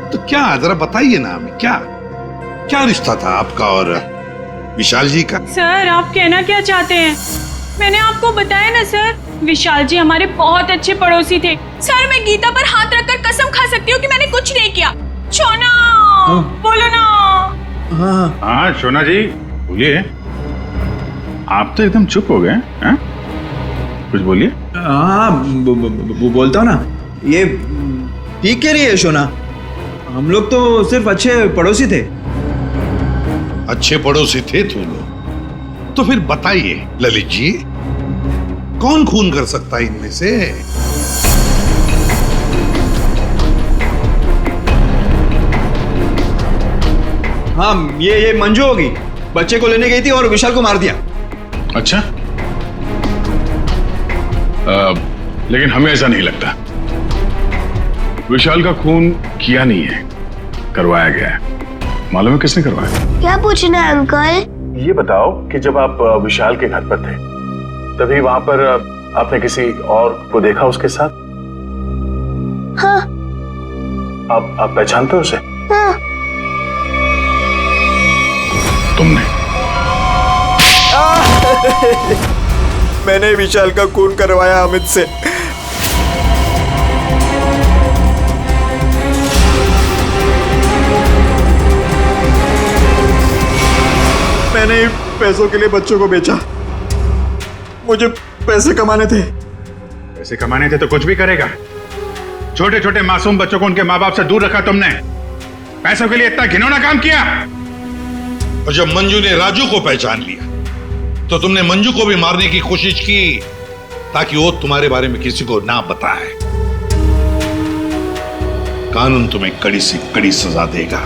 तो क्या, जरा बताइए ना हमें, क्या रिश्ता था आपका और विशाल जी का?
सर, आप कहना क्या चाहते हैं? मैंने आपको बताया ना सर, विशाल जी हमारे बहुत अच्छे पड़ोसी थे। सर, मैं गीता पर हाथ रखकर कसम खा सकती हूँ कि मैंने कुछ नहीं किया। शोना, बोलो ना।
हाँ शोना जी, बोलिए। आप तो एकदम चुप हो गए हैं? कुछ बोलिए।
हाँ, बोलता हूँ ना। ये ठीक कह रही है शोना, हम लोग तो सिर्फ अच्छे पड़ोसी थे।
अच्छे पड़ोसी थे तुम लोग? तो फिर बताइए ललित जी, कौन खून कर सकता है इनमें से?
हाँ, ये मंजू होगी। बच्चे को लेने गई थी और विशाल को मार दिया।
अच्छा, लेकिन हमें ऐसा नहीं लगता। विशाल का खून किया नहीं है, करवाया गया है। मालूम है किसने करवाया?
क्या पूछना है अंकल?
ये बताओ कि जब आप विशाल के घर पर थे, तभी वहां पर आपने किसी और को देखा उसके साथ?
हाँ।
आप पहचानते हो उसे?
हाँ।
तुमने?
मैंने विशाल का खून करवाया अमित से। मैंने पैसों के लिए बच्चों को बेचा। मुझे पैसे कमाने थे।
पैसे कमाने थे तो कुछ भी करेगा। छोटे छोटे मासूम बच्चों को उनके माँ बाप से दूर रखा तुमने। पैसों के लिए इतना घिनौना काम किया।
और जब मंजू ने राजू को पहचान लिया तो तुमने मंजू को भी मारने की कोशिश की ताकि वो तुम्हारे बारे में किसी को ना बताए। कानून तुम्हें कड़ी से कड़ी सजा देगा।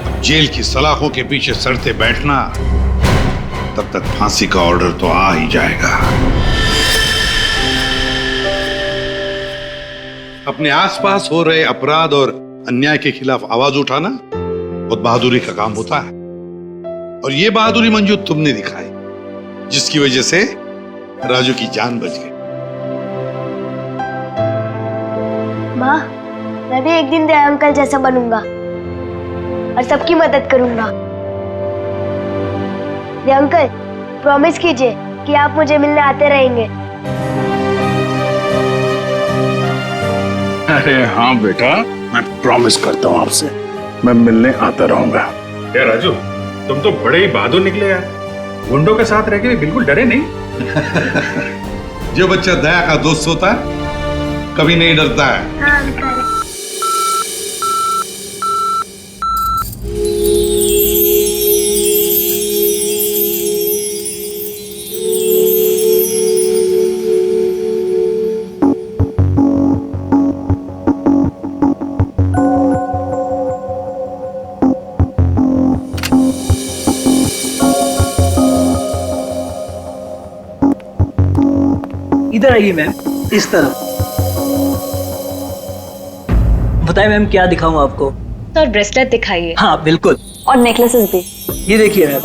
अब जेल की सलाखों के पीछे सड़ते बैठना, तब तक फांसी का ऑर्डर तो आ ही जाएगा। अपने आसपास हो रहे अपराध और अन्याय के खिलाफ आवाज उठाना बहुत बहादुरी का काम होता है। और ये बहादुरी मंजू तुमने दिखाई, जिसकी वजह से राजू की जान बच गई।
माँ, मैं भी एक दिन दया अंकल जैसा बनूंगा और सबकी मदद करूंगा। दया अंकल, प्रॉमिस कीजिए कि आप मुझे मिलने आते रहेंगे।
अरे हाँ बेटा, मैं प्रॉमिस करता हूँ आपसे, मैं मिलने आता रहूंगा।
यार राजू, तुम तो बड़े ही बहादुर निकले यार। गुंडों के साथ रह के बिल्कुल डरे नहीं।
जो बच्चा दया का दोस्त होता है कभी नहीं डरता है।
हाँ अंकल।
इधर आइए मैम, इस तरफ। बताइए मैम, क्या दिखाऊं आपको?
सर, ब्रेसलेट दिखाइए।
हाँ बिल्कुल।
और नेकलेसेस भी।
ये देखिए मैम।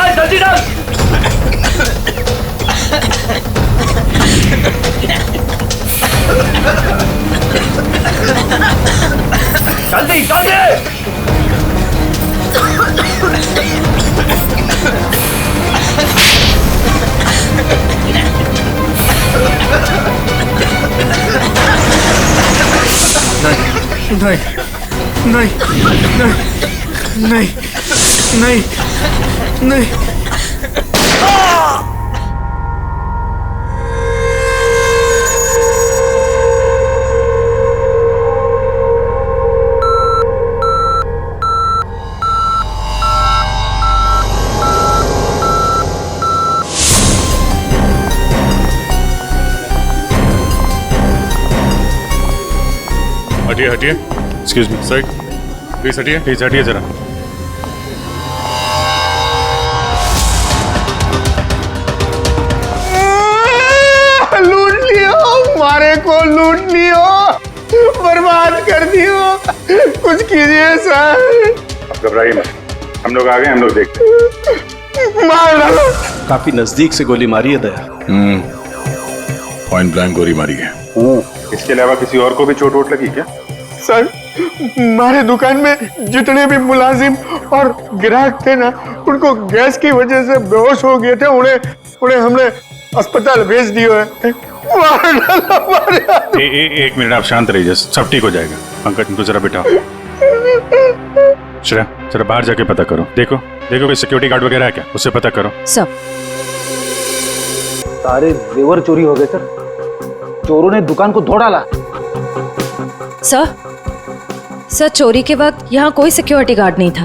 डाल जल्दी डाल। जल्दी जल्दी।
नहीं नहीं नहीं नहीं नहीं नहीं
हटिए हटिए, एक्सक्यूज मी साइड प्लीज, हटिए जरा।
लूट लियो, मारे को लूट लियो, बर्बाद कर दियो, कुछ कीजिए सर।
अब घबराइए मत, हम लोग आ गए, हम लोग देखते हैं।
मार डालो।
काफी नजदीक से गोली मारी है दया।
पॉइंट ब्लैंक गोली मारी है।
इसके अलावा किसी और को भी चोट वोट लगी क्या?
सर, हमारे दुकान में जितने भी मुलाजिम और ग्राहक थे ना, उनको गैस की वजह से बेहोश हो गए थे, उन्हें हमने अस्पताल भेज दिया है। मार डाला, मार डाला।
एक मिनट, आप शांत रहिए, सब ठीक हो जाएगा। पंकज, इनको जरा बिठाओ। श्रेया, जरा बाहर जाके पता करो, देखो कोई सिक्योरिटी गार्ड वगैरह है क्या, उससे पता करो।
सब
सारे जेवर चोरी हो गए सर, चोरों ने दुकान को धो डाला।
सर चोरी के वक्त यहाँ कोई सिक्योरिटी गार्ड नहीं था।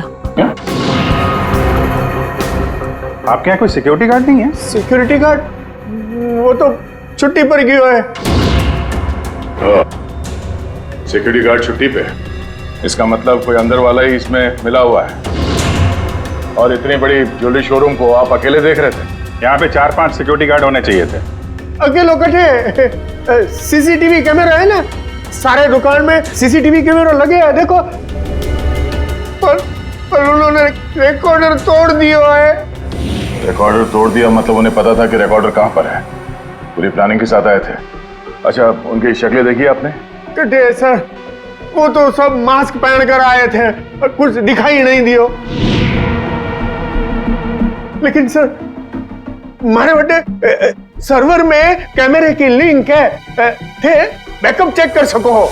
आपके यहाँ कोई सिक्योरिटी गार्ड नहीं है?
सिक्योरिटी गार्ड वो तो छुट्टी पर गया है।
सिक्योरिटी गार्ड छुट्टी पे, इसका मतलब कोई अंदर वाला ही इसमें मिला हुआ है। और इतनी बड़ी ज्वेलरी शोरूम को आप अकेले देख रहे थे? यहाँ पे 4-5 सिक्योरिटी गार्ड होने चाहिए थे।
अकेलो कटे, सीसीटीवी कैमरा है ना, सारे दुकान में सीसीटीवी कैमरा लगे हैं, देखो। पर उन्होंने रिकॉर्डर तोड़ दिया है।
रिकॉर्डर तोड़ दिया मतलब उन्हें पता था कि रिकॉर्डर कहाँ पर है, पूरी प्लानिंग के साथ आए थे। अच्छा, उनकी शक्लें देखी आपने?
कटे सर, वो तो सब मास्क पहन कर आए थे और कुछ दिखाई नहीं दियो। लेकिन सर, हमारे बड़े सर्वर में कैमरे की लिंक है, थे बैकअप चेक कर सको हो।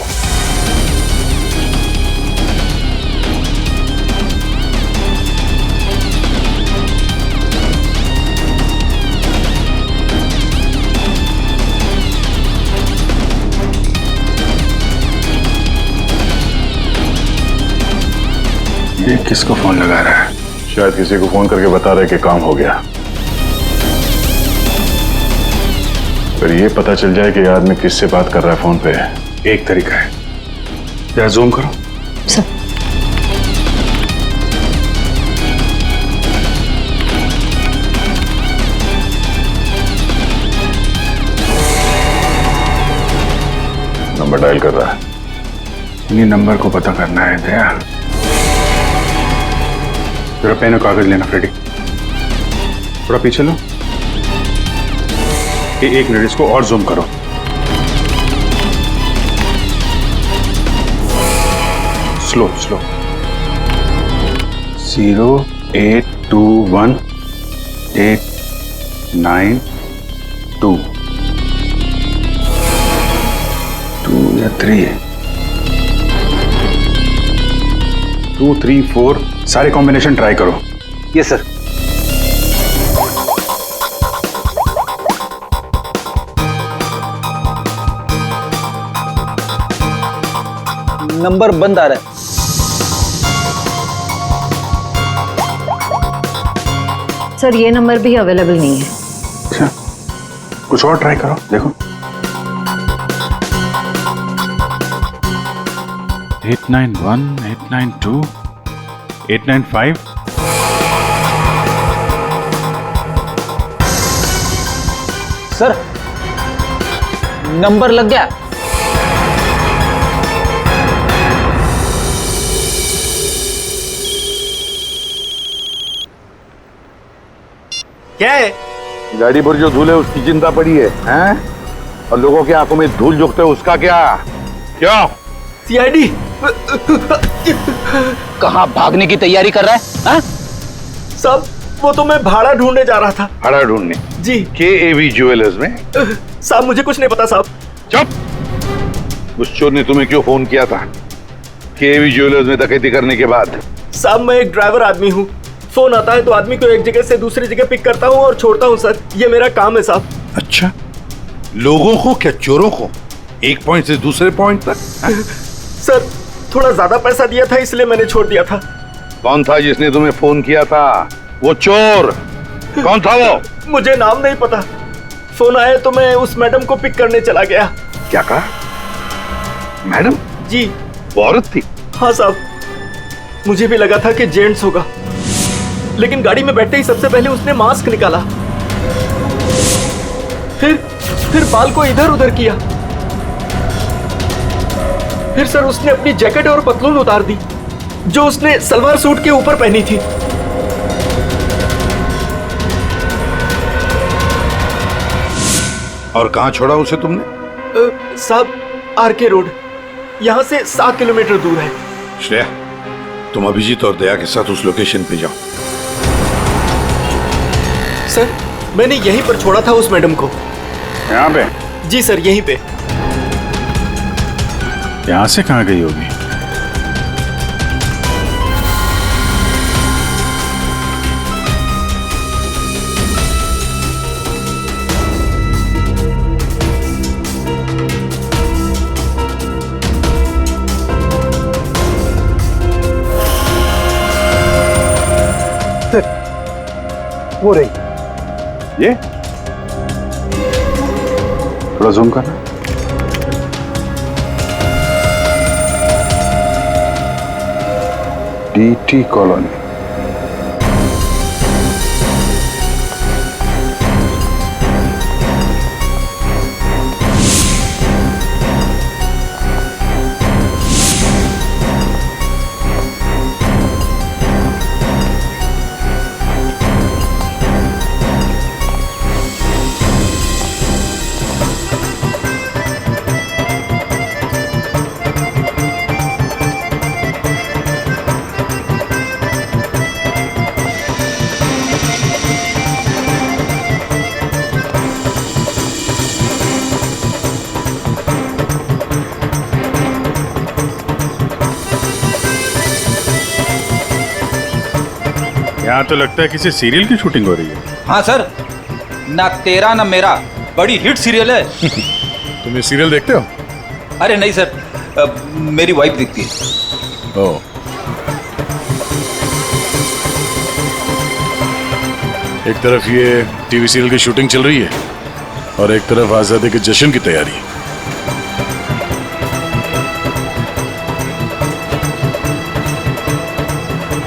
ये किसको फोन लगा रहा है? शायद किसी को फोन करके बता रहे कि काम हो गया। फिर ये पता चल जाए कि आदमी किससे बात कर रहा है फोन पे। एक तरीका है, जरा जूम करो। नंबर डायल कर रहा है, इन्हीं नंबर को पता करना है। दया, जरा पेन और कागज लेना। फ्रेडी, थोड़ा पीछे लो। एक मिनट, इसको और जूम करो। स्लो 0821892 2 या 3 2 3 4 सारे कॉम्बिनेशन ट्राई करो।
Yes sir. नंबर बंद आ रहा है।
सर ये नंबर भी अवेलेबल नहीं है।
अच्छा, कुछ और ट्राई करो, देखो। 891 892 895
सर, नंबर लग गया।
क्या है?
गाड़ी पर जो धूल है उसकी चिंता पड़ी है, हैं? और लोगों की आंखों में धूल झोंकते है उसका क्या? क्यों?
सीआईडी।
कहाँ भागने की तैयारी कर रहा है? हाँ?
साहब वो तो मैं भाड़ा ढूंढने जा रहा था।
भाड़ा ढूंढने?
जी।
KAV ज्वेलर्स में?
साहब मुझे कुछ नहीं पता साहब।
चुप। उस चोर ने तुम्हें क्यों फोन किया था KAV ज्वेलर्स में डकैती करने के बाद?
साहब मैं एक ड्राइवर आदमी हूँ, फोन आता है तो आदमी को एक जगह से दूसरी जगह पिक करता हूँ और छोड़ता हूँ सर, ये मेरा काम है साहब।
अच्छा, लोगों को क्या चोरों को एक पॉइंट से दूसरे पॉइंट तक?
सर थोड़ा ज्यादा पैसा दिया था इसलिए मैंने छोड़ दिया था।
कौन था जिसने तुम्हें फोन किया था? वो चोर कौन था वो?
मुझे नाम नहीं पता, फोन आया तो मैं उस मैडम को पिक करने चला गया।
क्या कहा? मैडम?
जी।
वो औरत थी?
हाँ साहब, मुझे भी लगा था कि जेंट्स होगा, लेकिन गाड़ी में बैठते ही सबसे पहले उसने मास्क निकाला, फिर बाल को इधर उधर किया, फिर सर उसने अपनी जैकेट और पतलून उतार दी जो उसने सलवार सूट के ऊपर पहनी थी।
और कहां छोड़ा उसे तुमने?
साहब RK रोड, यहां से 7 किलोमीटर दूर है।
श्रेया, तुम अभिजीत और दया के साथ उस लोकेशन पे जाओ।
सर मैंने यहीं पर छोड़ा था उस मैडम को।
यहाँ पे?
जी सर यहीं पे।
यहाँ से कहाँ गई होगी?
वो रही।
ये थोड़ा जूम करना। DT colony. यहाँ तो लगता है किसी सीरियल की शूटिंग हो रही है।
हाँ सर, ना तेरा ना मेरा बड़ी हिट सीरियल है।
तुम ये सीरियल देखते हो?
अरे नहीं सर, मेरी वाइफ देखती है।
ओह। एक तरफ ये टीवी सीरियल की शूटिंग चल रही है और एक तरफ आजादी के जश्न की तैयारी।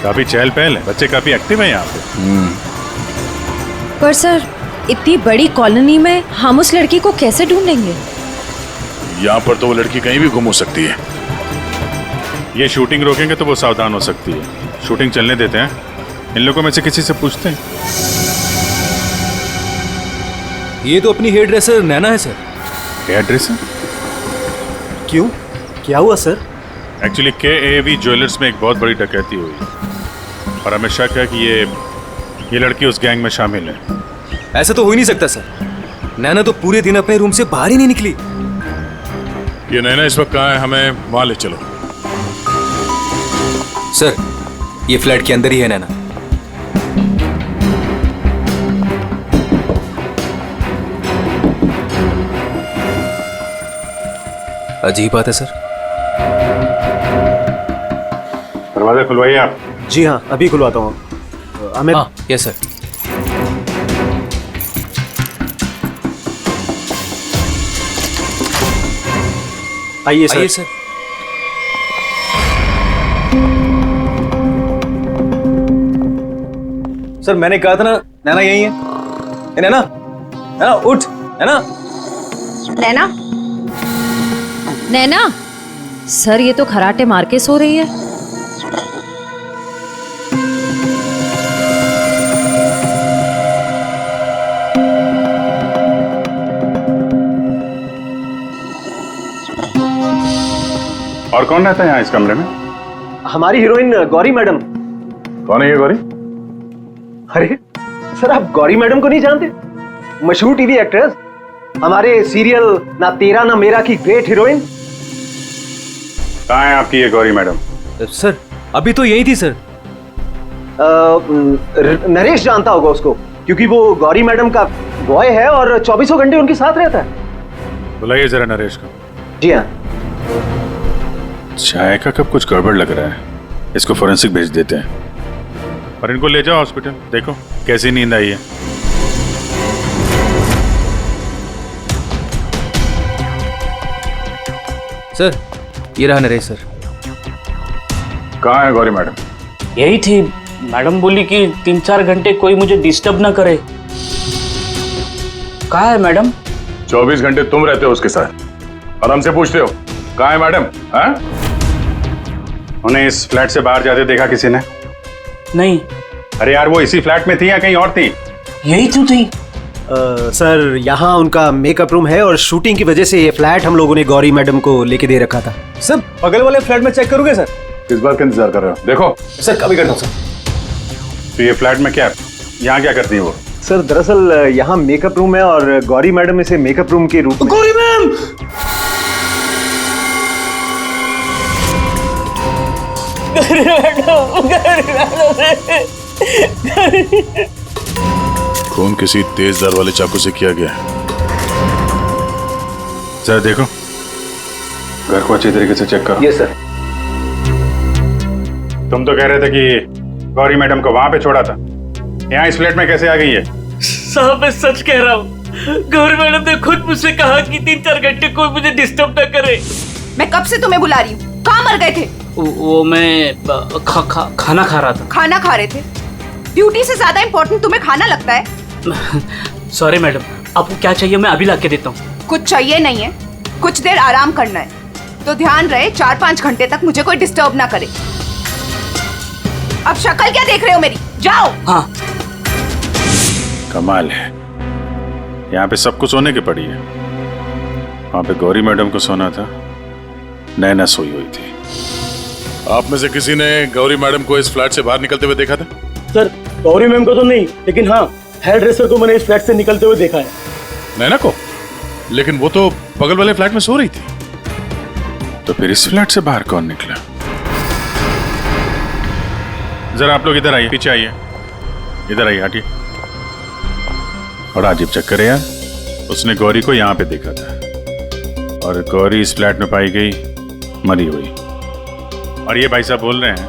काफी चहल पहल है, बच्चे काफी एक्टिव हैं यहाँ पे।
पर सर इतनी बड़ी कॉलोनी में हम उस लड़की को कैसे ढूंढेंगे?
यहाँ पर तो वो लड़की कहीं भी गुम हो सकती है। ये शूटिंग रोकेंगे तो वो सावधान हो सकती है। शूटिंग चलने देते हैं, इन लोगों में से किसी से पूछते हैं।
ये तो अपनी हेयर ड्रेसर नैना है सर।
Hair dresser?
क्यों, क्या हुआ सर?
एक्चुअली KAV ज्वेलर्स में एक बहुत बड़ी डकैती हुई और हमें शक है कि ये लड़की उस गैंग में शामिल है।
ऐसा तो हो ही नहीं सकता सर, नैना तो पूरे दिन अपने रूम से बाहर ही नहीं निकली।
ये नैना इस वक्त कहाँ है? हमें वहां ले चलो।
सर ये फ्लैट के अंदर ही है नैना। अजीब बात है सर।
दरवाजा खुलवाइए आप।
जी हाँ, अभी खुलवाता हूँ। अमित। हाँ, यस सर। आइए सर। सर मैंने कहा था ना नैना यही है। नैना, नैना उठ। नैना,
नैना, नैना। सर ये तो खराटे मार के सो रही है।
और कौन रहता है यहाँ इस कमरे में?
हमारी हीरोइन गौरी मैडम।
कौन है ये गौरी?
अरे सर, आप गौरी मैडम को नहीं जानते? मशहूर टीवी एक्ट्रेस, हमारे सीरियल ना तेरा ना मेरा की ग्रेट हीरोइन।
कहाँ है आपकी ये गौरी मैडम?
सर अभी तो यही थी सर।
नरेश जानता होगा उसको, क्योंकि वो गौरी मैडम का बॉय है और 24 घंटे उनके साथ रहता है।
बुलाइए जरा नरेश को।
जी हाँ।
चाय का कब कुछ गड़बड़ लग रहा है, इसको फोरेंसिक भेज देते हैं और इनको ले जाओ हॉस्पिटल, देखो कैसी नींद आई है।
सर ये रहा नरेश सर।
कहाँ है गौरी मैडम?
यही थी, मैडम बोली कि 3-4 घंटे कोई मुझे डिस्टर्ब ना करे। कहाँ है मैडम?
24 घंटे तुम रहते हो उसके साथ और हमसे पूछते हो कहाँ है मैडम? हाँ? उन्हें इस फ्लैट से बाहर जाते देखा किसी ने?
नहीं।
अरे यार, वो इसी फ्लैट में थी या कहीं और थी?
यही तो थी।
सर यहाँ उनका मेकअप रूम है और शूटिंग की वजह से ये फ्लैट हम लोगों ने गौरी मैडम को लेके दे रखा था।
सर बगल वाले फ्लैट में चेक करोगे सर?
किस बात का इंतजार कर रहे हो? देखो
सर, कभी करता हूँ सर।
तो ये फ्लैट में क्या, यहाँ क्या करती है वो?
सर दरअसल यहाँ मेकअप रूम है और गौरी मैडम इसे मेकअप रूम के रूप में।
गौरी मैम!
खून किसी तेज धार वाले चाकू से किया गया है।
जरा देखो, घर को अच्छी तरीके से चेक करो।
Yes sir.
तुम तो कह रहे थे कि गौरी मैडम को वहां पे छोड़ा था, यहाँ इस फ्लैट में कैसे आ गई है?
साहब मैं सच कह रहा हूँ, गौरी मैडम ने खुद मुझसे कहा कि 3-4 घंटे कोई मुझे डिस्टर्ब न करे।
मैं कब से तुम्हें बुला रही हूँ, कहाँ मर गए थे?
वो मैं खाना खा रहा था।
खाना खा रहे थे? ड्यूटी से ज्यादा इम्पोर्टेंट तुम्हें खाना लगता है?
सॉरी मैडम, आपको क्या चाहिए मैं अभी लाके देता हूँ।
कुछ चाहिए नहीं है, कुछ देर आराम करना है, तो ध्यान रहे 4-5 घंटे तक मुझे कोई डिस्टर्ब ना करे। अब शक्ल क्या देख रहे हो मेरी, जाओ।
हाँ।
कमाल है, यहाँ पे सब कुछ सोने की पड़ी है। वहां पे गौरी मैडम को सोना था, नैना सोई हुई थी।
आप में से किसी ने गौरी मैडम को इस फ्लैट से बाहर निकलते हुए देखा था?
सर गौरी मैम को तो नहीं, लेकिन हाँ हेयर ड्रेसर को मैंने इस फ्लैट से निकलते हुए देखा है।
नैना को? लेकिन वो तो बगल वाले फ्लैट में सो रही थी।
तो फिर इस फ्लैट से बाहर कौन निकला? जरा आप लोग इधर आइए, पीछे आइए, इधर आइए, हटिए। बड़ा अजीब चक्कर है यार, उसने गौरी को यहाँ पे देखा था और गौरी इस फ्लैट में पाई गई मरी हुई, और ये भाई साहब बोल रहे हैं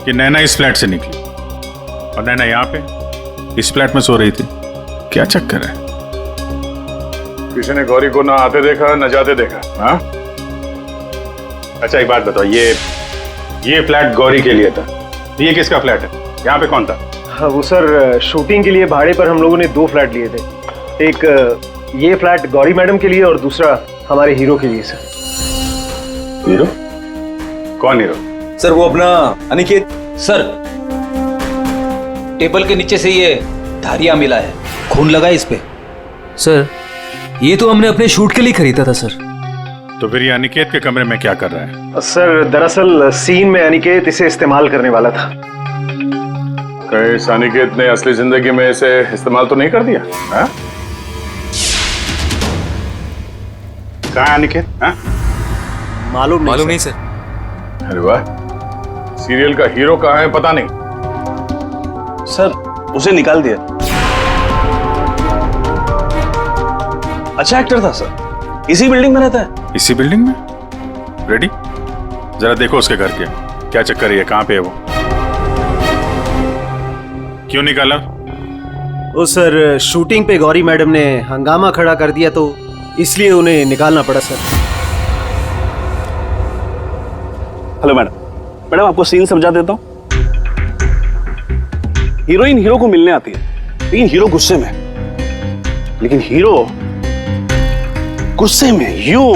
कि नैना इस फ्लैट से निकली और नैना यहाँ पे इस फ्लैट में सो रही थी। क्या चक्कर है? किसी ने गौरी को ना आते देखा ना जाते देखा? हाँ? अच्छा एक बात बताओ, ये फ्लैट गौरी के लिए था, ये किसका फ्लैट है? यहाँ पे कौन था?
हाँ वो सर, शूटिंग के लिए भाड़े पर हम लोगों ने 2 फ्लैट लिए थे। एक ये फ्लैट गौरी मैडम के लिए और दूसरा हमारे हीरो के लिए सर।
हीरो? कौन हीरो?
सर वो अपना अनिकेत। सर टेबल के नीचे से ये धारियां मिला है, खून लगा है इस पे।
सर ये तो हमने अपने शूट के लिए खरीदा था सर।
तो फिर ये अनिकेत के कमरे में क्या कर रहा है?
सर दरअसल सीन में अनिकेत इसे इस्तेमाल करने वाला था।
कहीं इस अनिकेत ने असली जिंदगी में इसे इस्तेमाल तो नहीं कर दिया? हाँ? कहाँ है अनिकेत? हाँ?
मालूम
नहीं सर।
अरे वाह, सीरियल का हीरो कहाँ है पता नहीं।
सर उसे निकाल दिया। अच्छा एक्टर था सर, इसी बिल्डिंग में रहता है।
इसी बिल्डिंग में? रेडी? जरा देखो उसके घर के क्या चक्कर है, कहाँ पे है वो? क्यों निकाला?
ओ सर, शूटिंग पे गौरी मैडम ने हंगामा खड़ा कर दिया तो इसलिए उन्हें निकालना पड़ा सर।
हेलो मैडम, मैडम आपको सीन समझा देता हूँ। हीरोइन हीरो को मिलने आती है, लेकिन हीरो गुस्से में, लेकिन हीरो गुस्से में यूं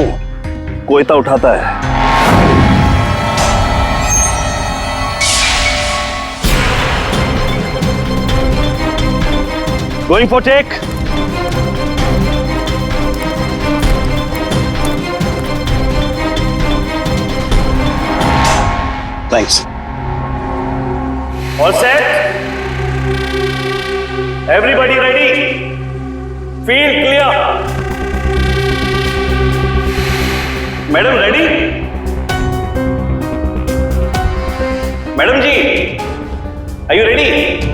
कोयता उठाता है। Going for take. Thanks.
All set, everybody ready, field clear. Madam ready? Madam ji, are you ready?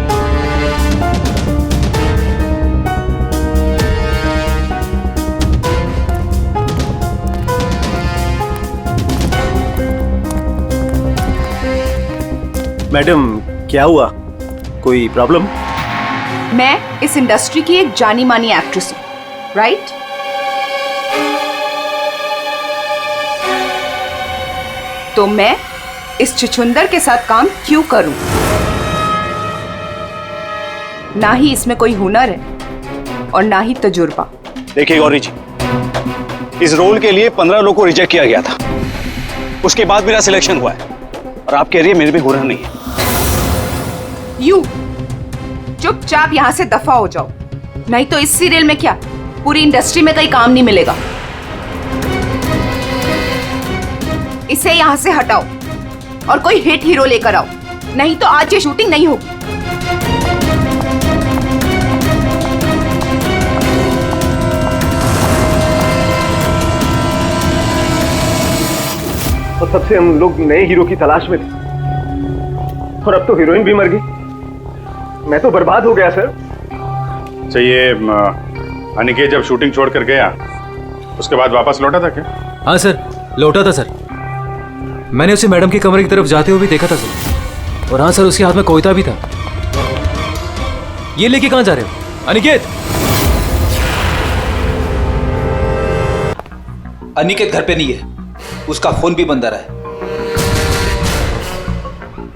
Madam क्या हुआ, कोई प्रॉब्लम?
मैं इस इंडस्ट्री की एक जानी मानी एक्ट्रेस हूं, राइट? तो मैं इस छुछुंदर के साथ काम क्यों करूं? ना ही इसमें कोई हुनर है और ना ही तजुर्बा।
देखिए गौरी जी, इस रोल के लिए 15 लोगों को रिजेक्ट किया गया था। उसके बाद मेरा सिलेक्शन हुआ है और आप कह रही है मेरे में हुनर नहीं है।
यू चुपचाप यहां से दफा हो जाओ, नहीं तो इस सीरियल में क्या पूरी इंडस्ट्री में कहीं काम नहीं मिलेगा। इसे यहां से हटाओ और कोई हिट हीरो लेकर आओ, नहीं तो आज ये शूटिंग नहीं होगी।
और तब से हम लोग नए हीरो की तलाश में थे और अब तो हीरोइन भी मर गई। मैं तो बर्बाद हो गया सर।
चाहिए अनिकेत जब शूटिंग छोड़ कर गया उसके बाद वापस लौटा था क्या?
हाँ सर, लौटा था सर। मैंने उसे मैडम के कमरे की तरफ जाते हुए भी देखा था सर। और हाँ सर, उसके हाथ में कोयता भी था। ये लेके कहाँ जा रहे हो अनिकेत?
अनिकेत घर पे नहीं है, उसका फोन भी बंद आ रहा है।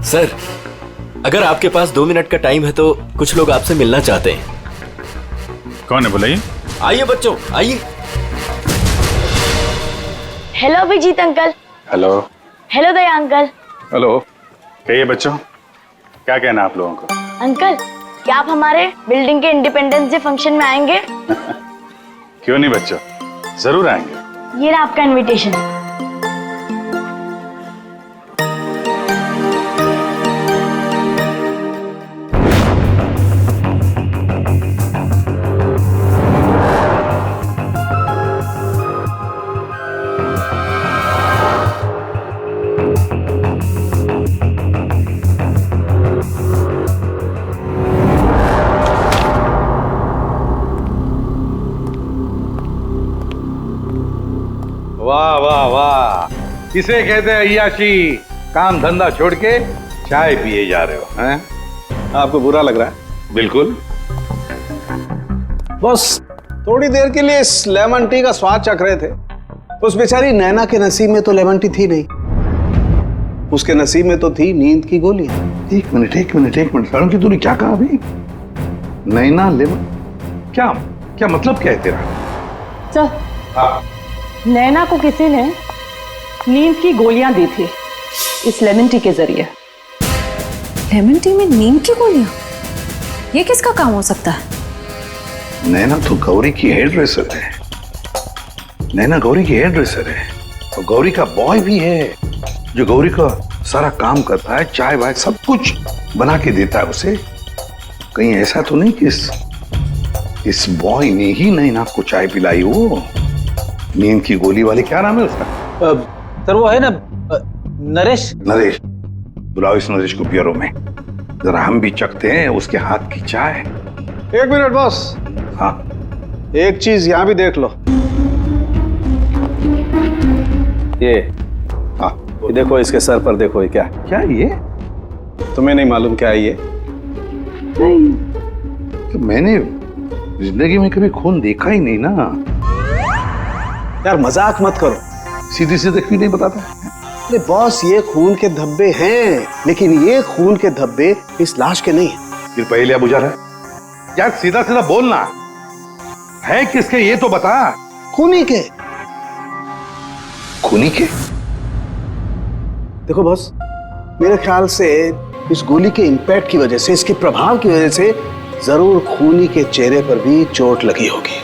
सर, अगर आपके पास 2 मिनट का टाइम है तो कुछ लोग आपसे मिलना चाहते हैं।
कौन है बुलाइए?
आइए बच्चों, आइए।
Hello Abhijit uncle.
Hello.
Hello Daya uncle.
Hello. कहिए बच्चों, क्या कहना आप लोगों को?
अंकल, क्या आप हमारे बिल्डिंग के इंडिपेंडेंस डे फंक्शन में आएंगे?
क्यों नहीं बच्चों, जरूर आएंगे।
ये रहा आपका इनविटेशन।
वाह वाह वाह, इसे कहते हैं अय्याशी। काम धंधा छोड़ के चाय पिए जा रहे हो हैं?
आपको बुरा लग रहा है?
बिल्कुल।
बस थोड़ी देर के लिए इस लेमन टी का स्वाद चख रहे थे। उस बेचारी नैना के नसीब में तो लेमन टी थी नहीं, उसके नसीब में तो थी नींद की गोली।
एक मिनट सारुण की तूने क्या कहा अभी? नैना लेमन? क्या क्या मतलब क्या है तेरा?
सर,
हाँ।
नैना को किसी ने नींद की गोलियां दी थी इस लेमन टी के जरिए।
लेमन टी में नींद की गोलियां? ये किसका काम हो सकता है?
नैना तो गौरी की हेयर ड्रेसर है। नैना गौरी की हेयर ड्रेसर है और गौरी का बॉय भी है जो गौरी का सारा काम करता है, चाय वाय सब कुछ बना के देता है उसे। कहीं ऐसा तो नहीं कि इस बॉय ने ही नैना को चाय पिलाई हो? नींद की गोली वाले, क्या नाम है उसका?
सर वो है ना नरेश।
नरेश, बुलाओ इस नरेश को ब्यूरो में, जरा हम भी चखते हैं उसके हाथ की चाय।
1 मिनट बॉस।
हाँ,
एक चीज यहां भी देख लो। ये हाँ, ये देखो, इसके सर पर देखो, ये क्या
क्या ये?
तुम्हें नहीं मालूम क्या है ये?
नहीं, तो मैंने जिंदगी में कभी खून देखा ही नहीं ना।
यार मजाक मत करो,
सीधी सीधे क्यों नहीं बताता?
अरे बॉस, ये खून के धब्बे हैं, लेकिन ये खून के धब्बे इस लाश के नहीं है।
फिर पहले बुझा रहा है यार, सीधा सीधा बोलना है किसके ये तो बता।
खूनी के।
खूनी के?
देखो बॉस, मेरे ख्याल से इस गोली के इंपैक्ट की वजह से, इसके प्रभाव की वजह से जरूर खूनी के चेहरे पर भी चोट लगी होगी।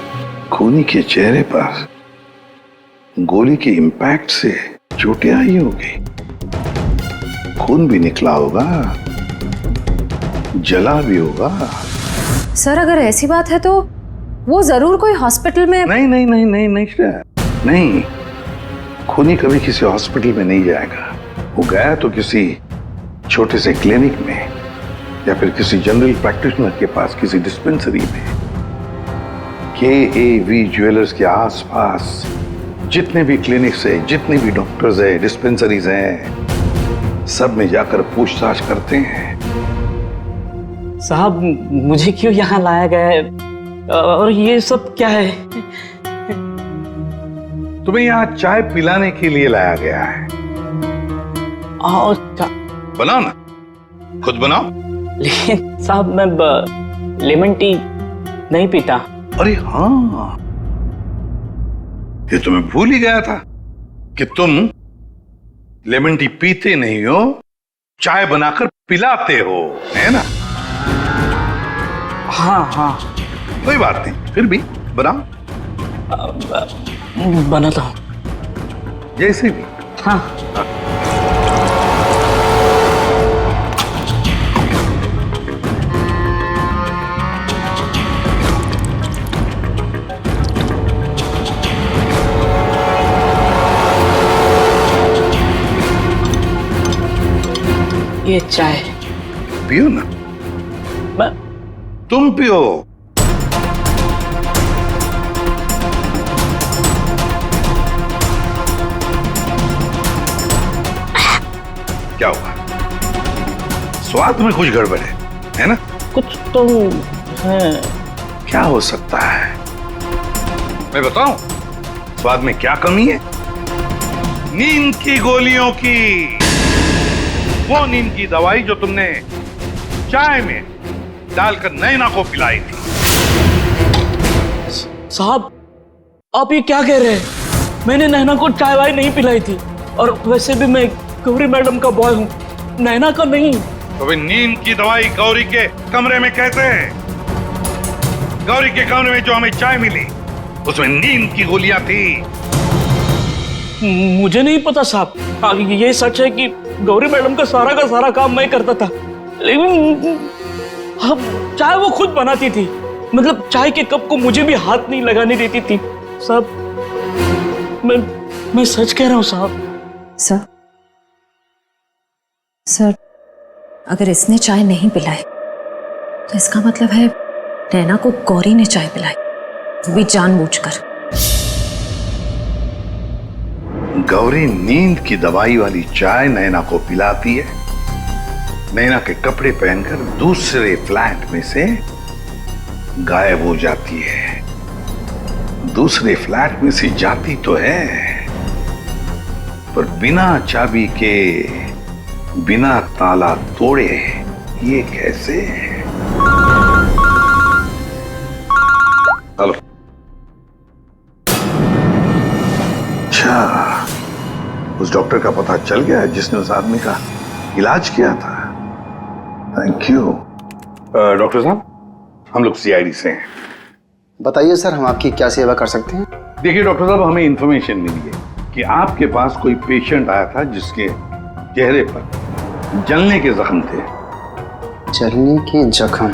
खूनी के चेहरे पर गोली के इंपैक्ट से चोटें आई होगी? खून भी निकला होगा, जला भी होगा।
सर अगर ऐसी बात है तो वो जरूर कोई हॉस्पिटल में।
नहीं नहीं नहीं नहीं नहीं श्रेया, नहीं, खूनी कभी किसी हॉस्पिटल में नहीं जाएगा। वो गया तो किसी छोटे से क्लिनिक में या फिर किसी जनरल प्रैक्टिशनर के पास, किसी डिस्पेंसरी में। KAV ज्वेलर्स के आसपास जितने भी क्लिनिक्स है, जितने भी डॉक्टर्स है, डिस्पेंसरीज हैं, सब में जाकर पूछताछ करते हैं।
साहब मुझे क्यों यहाँ लाया गया है और ये सब क्या है?
तुम्हें यहाँ चाय पिलाने के लिए लाया गया है। बनाओ ना, खुद बनाओ।
लेकिन साहब मैं लेमन टी नहीं पीता।
अरे हाँ, ये तो मैं भूल ही गया था कि तुम लेमन टी पीते नहीं हो, चाय बनाकर पिलाते हो, है ना?
हाँ हाँ,
कोई बात नहीं, फिर भी बनाओ।
बनाता हूँ।
जैसे भी।
हाँ। ये चाय
पियो ना। तुम पियो। क्या हुआ? स्वाद में कुछ गड़बड़ है ना?
कुछ तो है।
क्या हो सकता है? मैं बताऊं स्वाद में क्या कमी है? नींद की गोलियों की, वो नींद की दवाई जो तुमने चाय में डालकर नैना को पिलाई थी।
साहब आप ये क्या कह रहे हैं? मैंने नैना को चाय वाय नहीं पिलाई थी, और वैसे भी मैं गौरी मैडम का बॉय हूँ, नैना का नहीं।
तो भाई नींद की दवाई गौरी के कमरे में कैसे है? गौरी के कमरे में जो हमें चाय मिली उसमें नींद की गोलियां थी।
मुझे नहीं पता साहब। ये सच है कि गौरी मैडम का सारा काम मैं करता था, लेकिन अब चाय वो खुद बनाती थी। मतलब चाय के कप को मुझे भी हाथ नहीं लगाने देती थी। साहब मैं सच कह रहा हूँ साहब।
सर अगर इसने चाय नहीं पिलाई तो इसका मतलब है नैना को गौरी ने चाय पिलाई, वो भी जानबूझकर।
गौरी नींद की दवाई वाली चाय नैना को पिलाती है, नैना के कपड़े पहनकर दूसरे फ्लैट में से गायब हो जाती है। दूसरे फ्लैट में से जाती तो है, पर बिना चाबी के, बिना ताला तोड़े। ये कैसे? हेलो। अच्छा, उस डॉक्टर का पता चल गया जिसने उस आदमी का इलाज किया था। Thank you. डॉक्टर साहब, हम लोग CID से हैं।
बताइए सर, हम आपकी क्या सेवा कर सकते हैं?
देखिए डॉक्टर साहब, हमें इंफॉर्मेशन मिली है कि आपके पास कोई पेशेंट आया था जिसके चेहरे पर जलने के जख्म थे।
जलने के जख्म?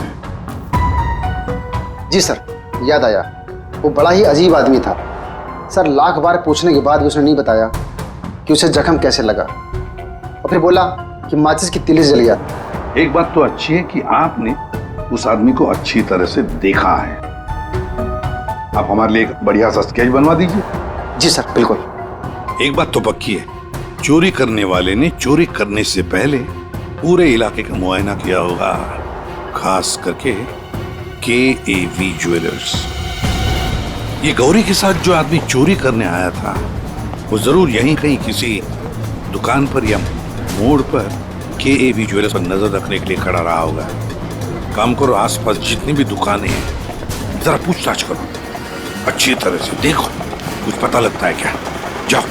जी सर, याद आया। वो बड़ा ही अजीब आदमी था सर। लाख बार पूछने के बाद भी उसने नहीं बताया कि उसे जख्म कैसे लगा, और फिर बोला कि माचिस की तिली जल गया।
एक बात तो अच्छी है कि आपने उस आदमी को अच्छी तरह से देखा है। आप हमारे लिए एक बढ़िया सा स्केच बनवा दीजिए।
जी सर, बिल्कुल।
एक बात तो पक्की है, चोरी करने वाले ने चोरी करने से पहले पूरे इलाके का मुआयना किया होगा, खास करके KAV ज्वेलर्स। ये गौरी के साथ जो आदमी चोरी करने आया था वो जरूर यहीं कहीं किसी दुकान पर या मोड़ पर KAV ज्वेलर्स पर नजर रखने के लिए खड़ा रहा होगा। काम करो, आसपास जितनी भी दुकानें हैं जरा पूछताछ करो, अच्छी तरह से देखो, कुछ पता लगता है क्या? जाओ।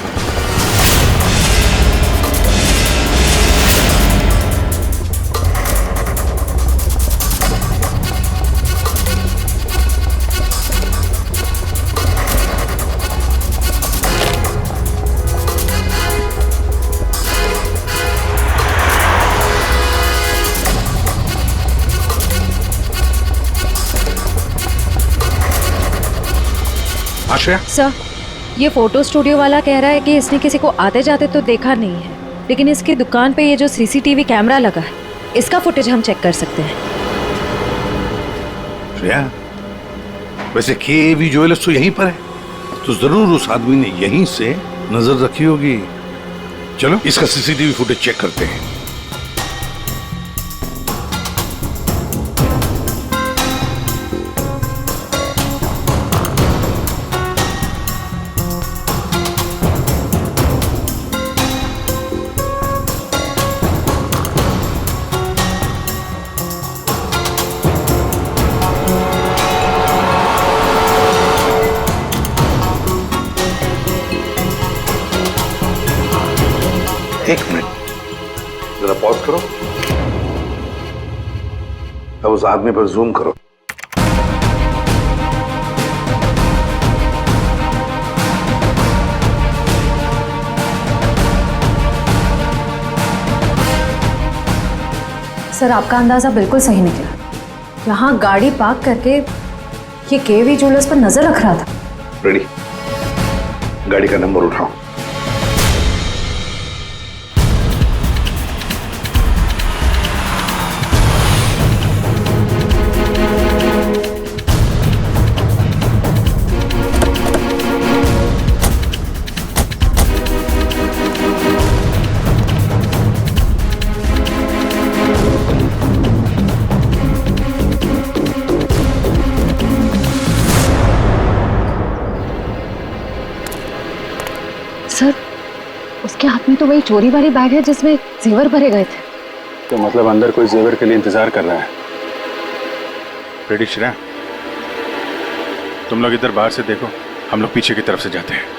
श्रेया?
सर, ये फोटो स्टूडियो वाला कह रहा है कि इसने किसी को आते जाते तो देखा नहीं है, लेकिन इसकी दुकान पे ये जो सीसीटीवी कैमरा लगा है, इसका फुटेज हम चेक कर सकते हैं।
श्रेया, वैसे केवी ज्वेलर्स तो यहीं पर है, तो जरूर उस आदमी ने यहीं से नजर रखी होगी। चलो इसका सीसीटीवी फुटेज चेक करते हैं। एक मिनट, जरा पॉज करो। अब उस आदमी पर जूम करो।
सर, आपका अंदाजा बिल्कुल सही निकला। यहाँ गाड़ी पार्क करके ये केवी ज्वेलर्स पर नजर रख रहा था।
रेडी, गाड़ी का नंबर उठाओ।
सर, उसके हाथ में तो वही चोरी वाली बैग है जिसमें जेवर भरे गए थे।
तो मतलब अंदर कोई जेवर के लिए इंतजार कर रहा है।
रेडी श्रेया, तुम लोग इधर बाहर से देखो, हम लोग पीछे की तरफ से जाते हैं।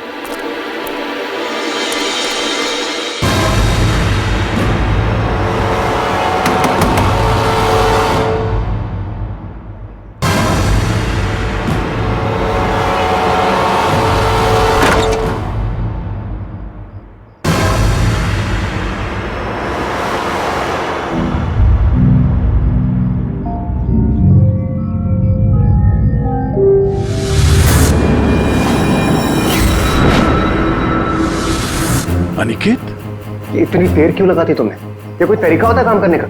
अनिकेत,
इतनी देर क्यों लगाती तुम्हें? ये कोई तरीका होता है काम करने का?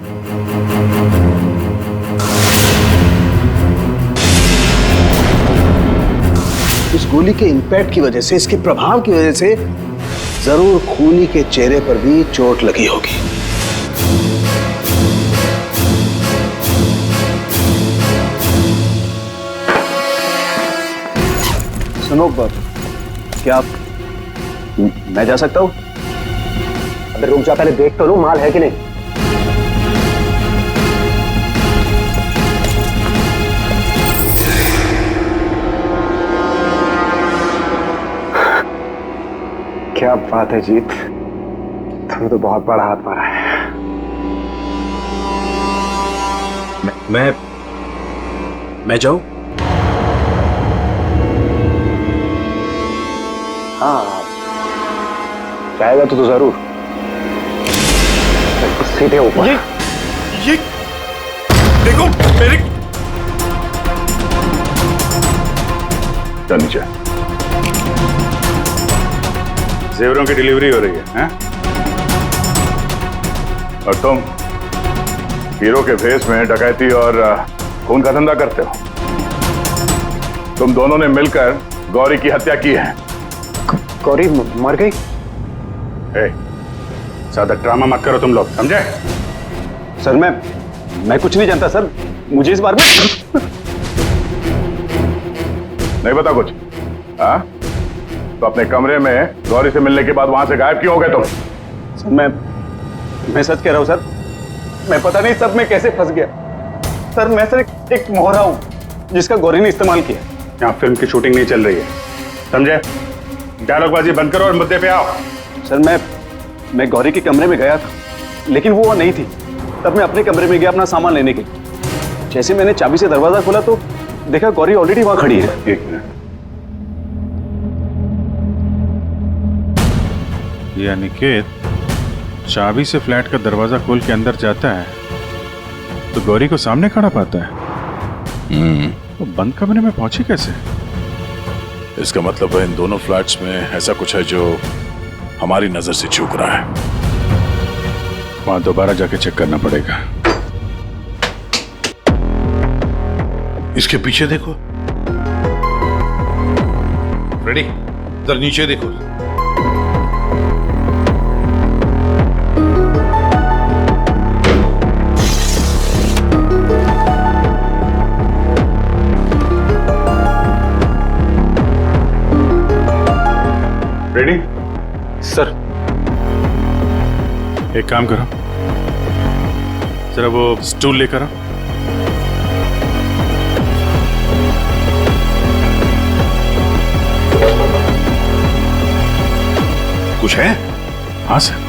इस गोली के इंपैक्ट की वजह से, इसके प्रभाव की वजह से जरूर खूनी के चेहरे पर भी चोट लगी होगी। सुनो, क्या मैं जा सकता हूं?
अबे रुक जा, पहले देख तो लो माल है कि नहीं। क्या बात है जीत, तुमने तो बहुत बड़ा हाथ मारा है।
मैं जाऊं?
हाँ, जाएगा तो जरूर। सीधे ऊपर।
ये देखो मेरे नीचे जेवरों की डिलीवरी हो रही है, हैं? और तुम हीरो के भेस में डकैती और खून का धंधा करते हो। तुम दोनों ने मिलकर गौरी की हत्या की है।
गौरी मर गई?
ज्यादा ड्रामा मत करो तुम लोग, समझे?
सर, मैं कुछ नहीं जानता सर, मुझे इस बारे में
नहीं पता कुछ। हाँ, तो अपने कमरे में गौरी से मिलने के बाद वहां से गायब क्यों हो गए तुम?
सर, मैं सच कह रहा हूं सर, मैं पता नहीं सब में कैसे फंस गया। सर, मैं सर एक मोहरा हूं जिसका गौरी ने इस्तेमाल किया।
यहाँ फिल्म की शूटिंग नहीं चल रही है, समझे? डायलॉगबाजी बंद करो और मुद्दे पे आओ।
सर, मैं गौरी के कमरे में गया था, लेकिन वो नहीं थी। तब मैं अपने कमरे में गया अपना सामान लेने के लिए। जैसे मैंने चाबी से दरवाजा खोला तो देखा गौरी ऑलरेडी वहां खड़ी है।
एक मिनट, ये अनिकेत चाबी से फ्लैट का दरवाजा खोल के अंदर जाता है तो गौरी को सामने खड़ा पाता है। तो बंद कमरे में पहुंची कैसे? इसका मतलब है इन दोनों फ्लैट्स में ऐसा कुछ है जो हमारी नजर से चूक रहा है। वहां दोबारा जाके चेक करना पड़ेगा। इसके पीछे देखो।
रेडी, इधर नीचे देखो।
Ready
sir.
एक काम करो, जरा वो स्टूल लेकर आओ। कुछ है? हाँ सर।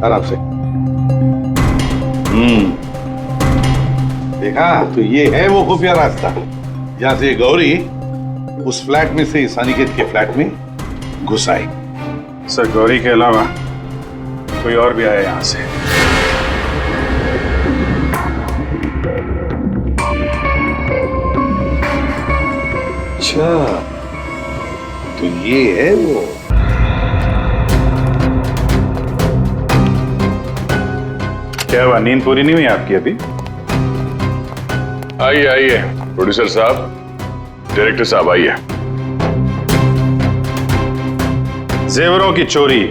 आराम से। देखा तो ये है वो खुफिया रास्ता जहां से गौरी उस फ्लैट में से इस अनिकेत के फ्लैट में घुस आई।
सर गौरी के अलावा कोई और भी आया यहां से।
अच्छा, तो ये है वो।
क्या हुआ, नींद पूरी नहीं हुई आपकी अभी?
आइए आइए प्रोड्यूसर साहब, डायरेक्टर साहब आइए।
जेवरों की चोरी,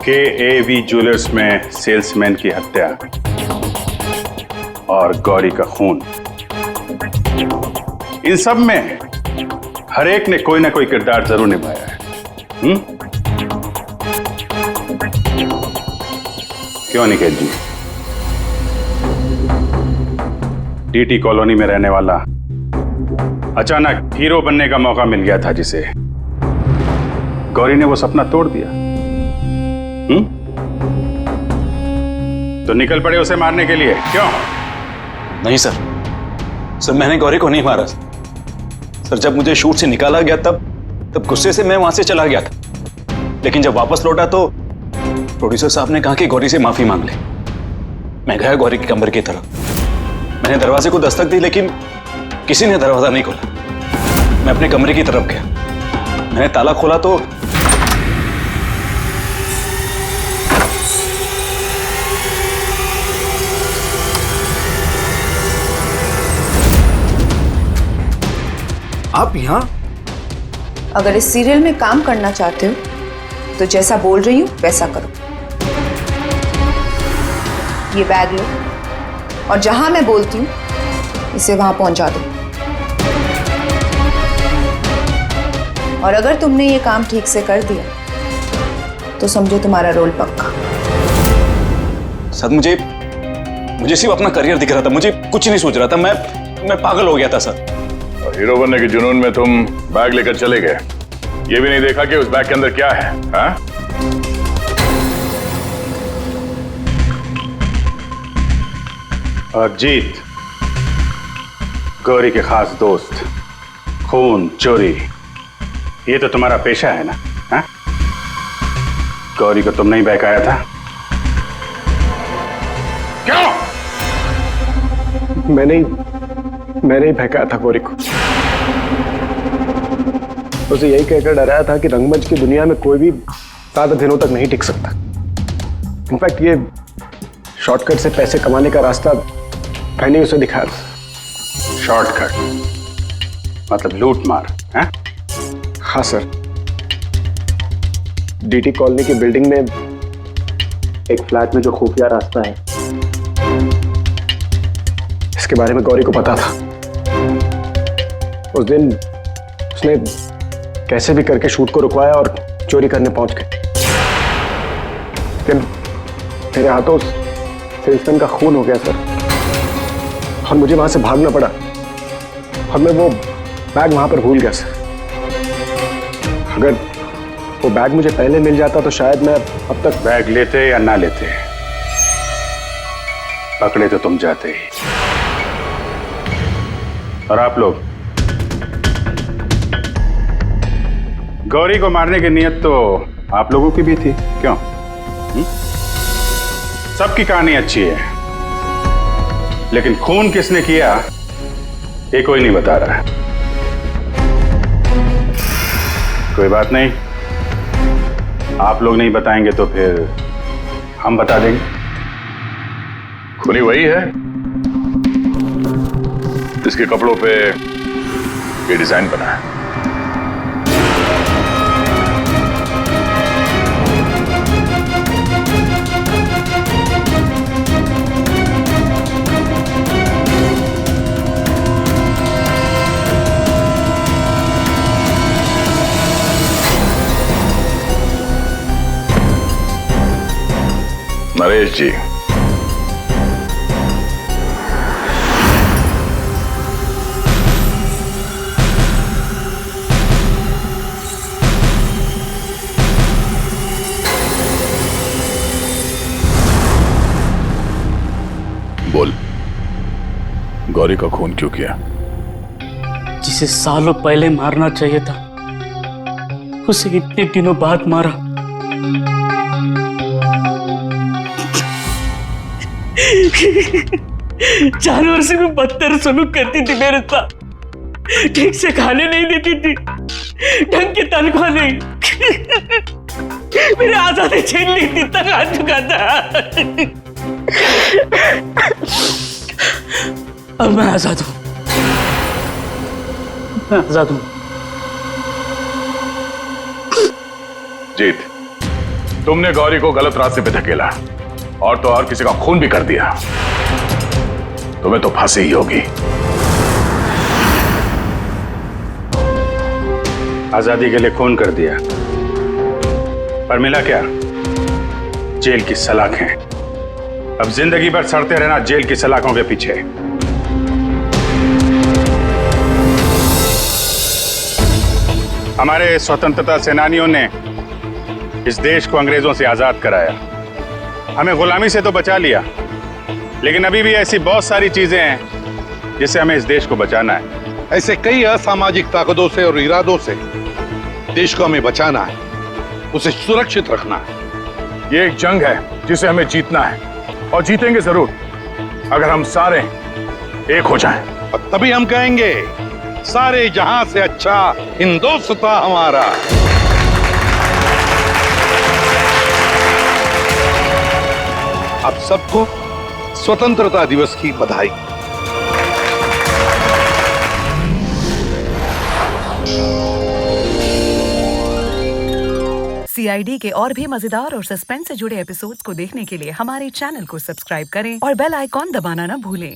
KAV ज्वेलर्स में सेल्समैन की हत्या और गौरी का खून, इन सब में हर एक ने कोई ना कोई किरदार जरूर निभाया है। क्यों निकेत जी? DT कॉलोनी में रहने वाला अचानक हीरो बनने का मौका मिल गया था जिसे, गौरी ने वो सपना तोड़ दिया। तो निकल पड़े उसे मारने के लिए, क्यों?
नहीं सर, मैंने गौरी को नहीं मारा सर। जब मुझे शूट से निकाला गया तब गुस्से से मैं वहां से चला गया था, लेकिन जब वापस लौटा तो प्रोड्यूसर साहब ने कहा कि गौरी से माफी मांग ले। मैं गया गौरी के कमरे की तरफ, मैंने दरवाजे को दस्तक दी लेकिन किसी ने दरवाजा नहीं खोला। मैं अपने कमरे की तरफ गया, मैंने ताला खोला तो
आप यहाँ? अगर इस सीरियल में काम करना चाहते हो तो जैसा बोल रही हूँ वैसा करो। ये बैग लो और जहां मैं बोलती हूँ इसे वहां पहुंचा दो। और अगर तुमने ये काम ठीक से कर दिया तो समझो तुम्हारा रोल पक्का।
सर मुझे सिर्फ अपना करियर दिख रहा था, मुझे कुछ नहीं सोच रहा था। मैं पागल हो गया था सर।
और हीरो बनने के जुनून में तुम बैग लेकर चले गए, ये भी नहीं देखा कि उस बैग के अंदर क्या है। हाँ?
और जीत, गौरी के खास दोस्त, खून चोरी, ये तो तुम्हारा पेशा है ना? हाँ? गौरी को तुमने ही बहकाया था।
क्यों? मैंने ही बहकाया था गौरी को। उसे यही कहकर डराया था कि रंगमंच की दुनिया में कोई भी ज्यादा दिनों तक नहीं टिक सकता। इनफैक्ट ये शॉर्टकट से पैसे कमाने का रास्ता मैंने उसे दिखाया था।
शॉर्टकट मतलब लूट मार? हाँ
सर, डीटी कॉलोनी की बिल्डिंग में एक फ्लैट में जो खुफिया रास्ता है, इसके बारे में गौरी को पता था। उस दिन उसने कैसे भी करके शूट को रुकवाया और चोरी करने पहुंच गए। लेकिन मेरे हाथों सेल्समैन का खून हो गया सर, और मुझे वहां से भागना पड़ा, और मैं वो बैग वहां पर भूल गया सर। अगर वो बैग मुझे पहले मिल जाता तो शायद मैं अब तक।
बैग लेते या ना लेते, पकड़े तो तुम जाते ही। और आप लोग, गौरी को मारने की नीयत तो आप लोगों की भी थी, क्यों? सबकी कहानी अच्छी है, लेकिन खून किसने किया ये कोई नहीं बता रहा है। कोई बात नहीं, आप लोग नहीं बताएंगे तो फिर हम बता देंगे।
खूनी वही है जिसके कपड़ों पे ये डिजाइन बना है। नरेश जी, बोल, गौरी का खून क्यों किया?
जिसे सालों पहले मारना चाहिए था, उसे इतने दिनों बाद मारा। जानवर से भी बदतर सलूक करती थी मेरे साथ। ठीक से खाने नहीं देती थी, ढंग की तनख्वाह नहीं, मेरी आजादी छीन ली थी, तक आ चुका था। अब मैं आजाद हूं, मैं आजाद हूं।
जीत, तुमने गौरी को गलत रास्ते पे धकेला और तो और किसी का खून भी कर दिया। तुम्हें तो फांसी ही होगी।
आजादी के लिए खून कर दिया, पर मिला क्या? जेल की सलाखें। अब जिंदगी भर सड़ते रहना जेल की सलाखों के पीछे। हमारे स्वतंत्रता सेनानियों ने इस देश को अंग्रेजों से आजाद कराया, हमें गुलामी से तो बचा लिया, लेकिन अभी भी ऐसी बहुत सारी चीजें हैं जिससे हमें इस देश को बचाना है।
ऐसे कई असामाजिक ताकतों से और इरादों से देश को हमें बचाना है, उसे सुरक्षित रखना है।
ये एक जंग है जिसे हमें जीतना है, और जीतेंगे जरूर अगर हम सारे एक हो जाएं।
और तभी हम कहेंगे सारे जहां से अच्छा हिंदुस्तान हमारा। आप सबको स्वतंत्रता दिवस की बधाई।
CID के और भी मजेदार और सस्पेंस से जुड़े एपिसोड्स को देखने के लिए हमारे चैनल को सब्सक्राइब करें और बेल आइकॉन दबाना ना भूलें।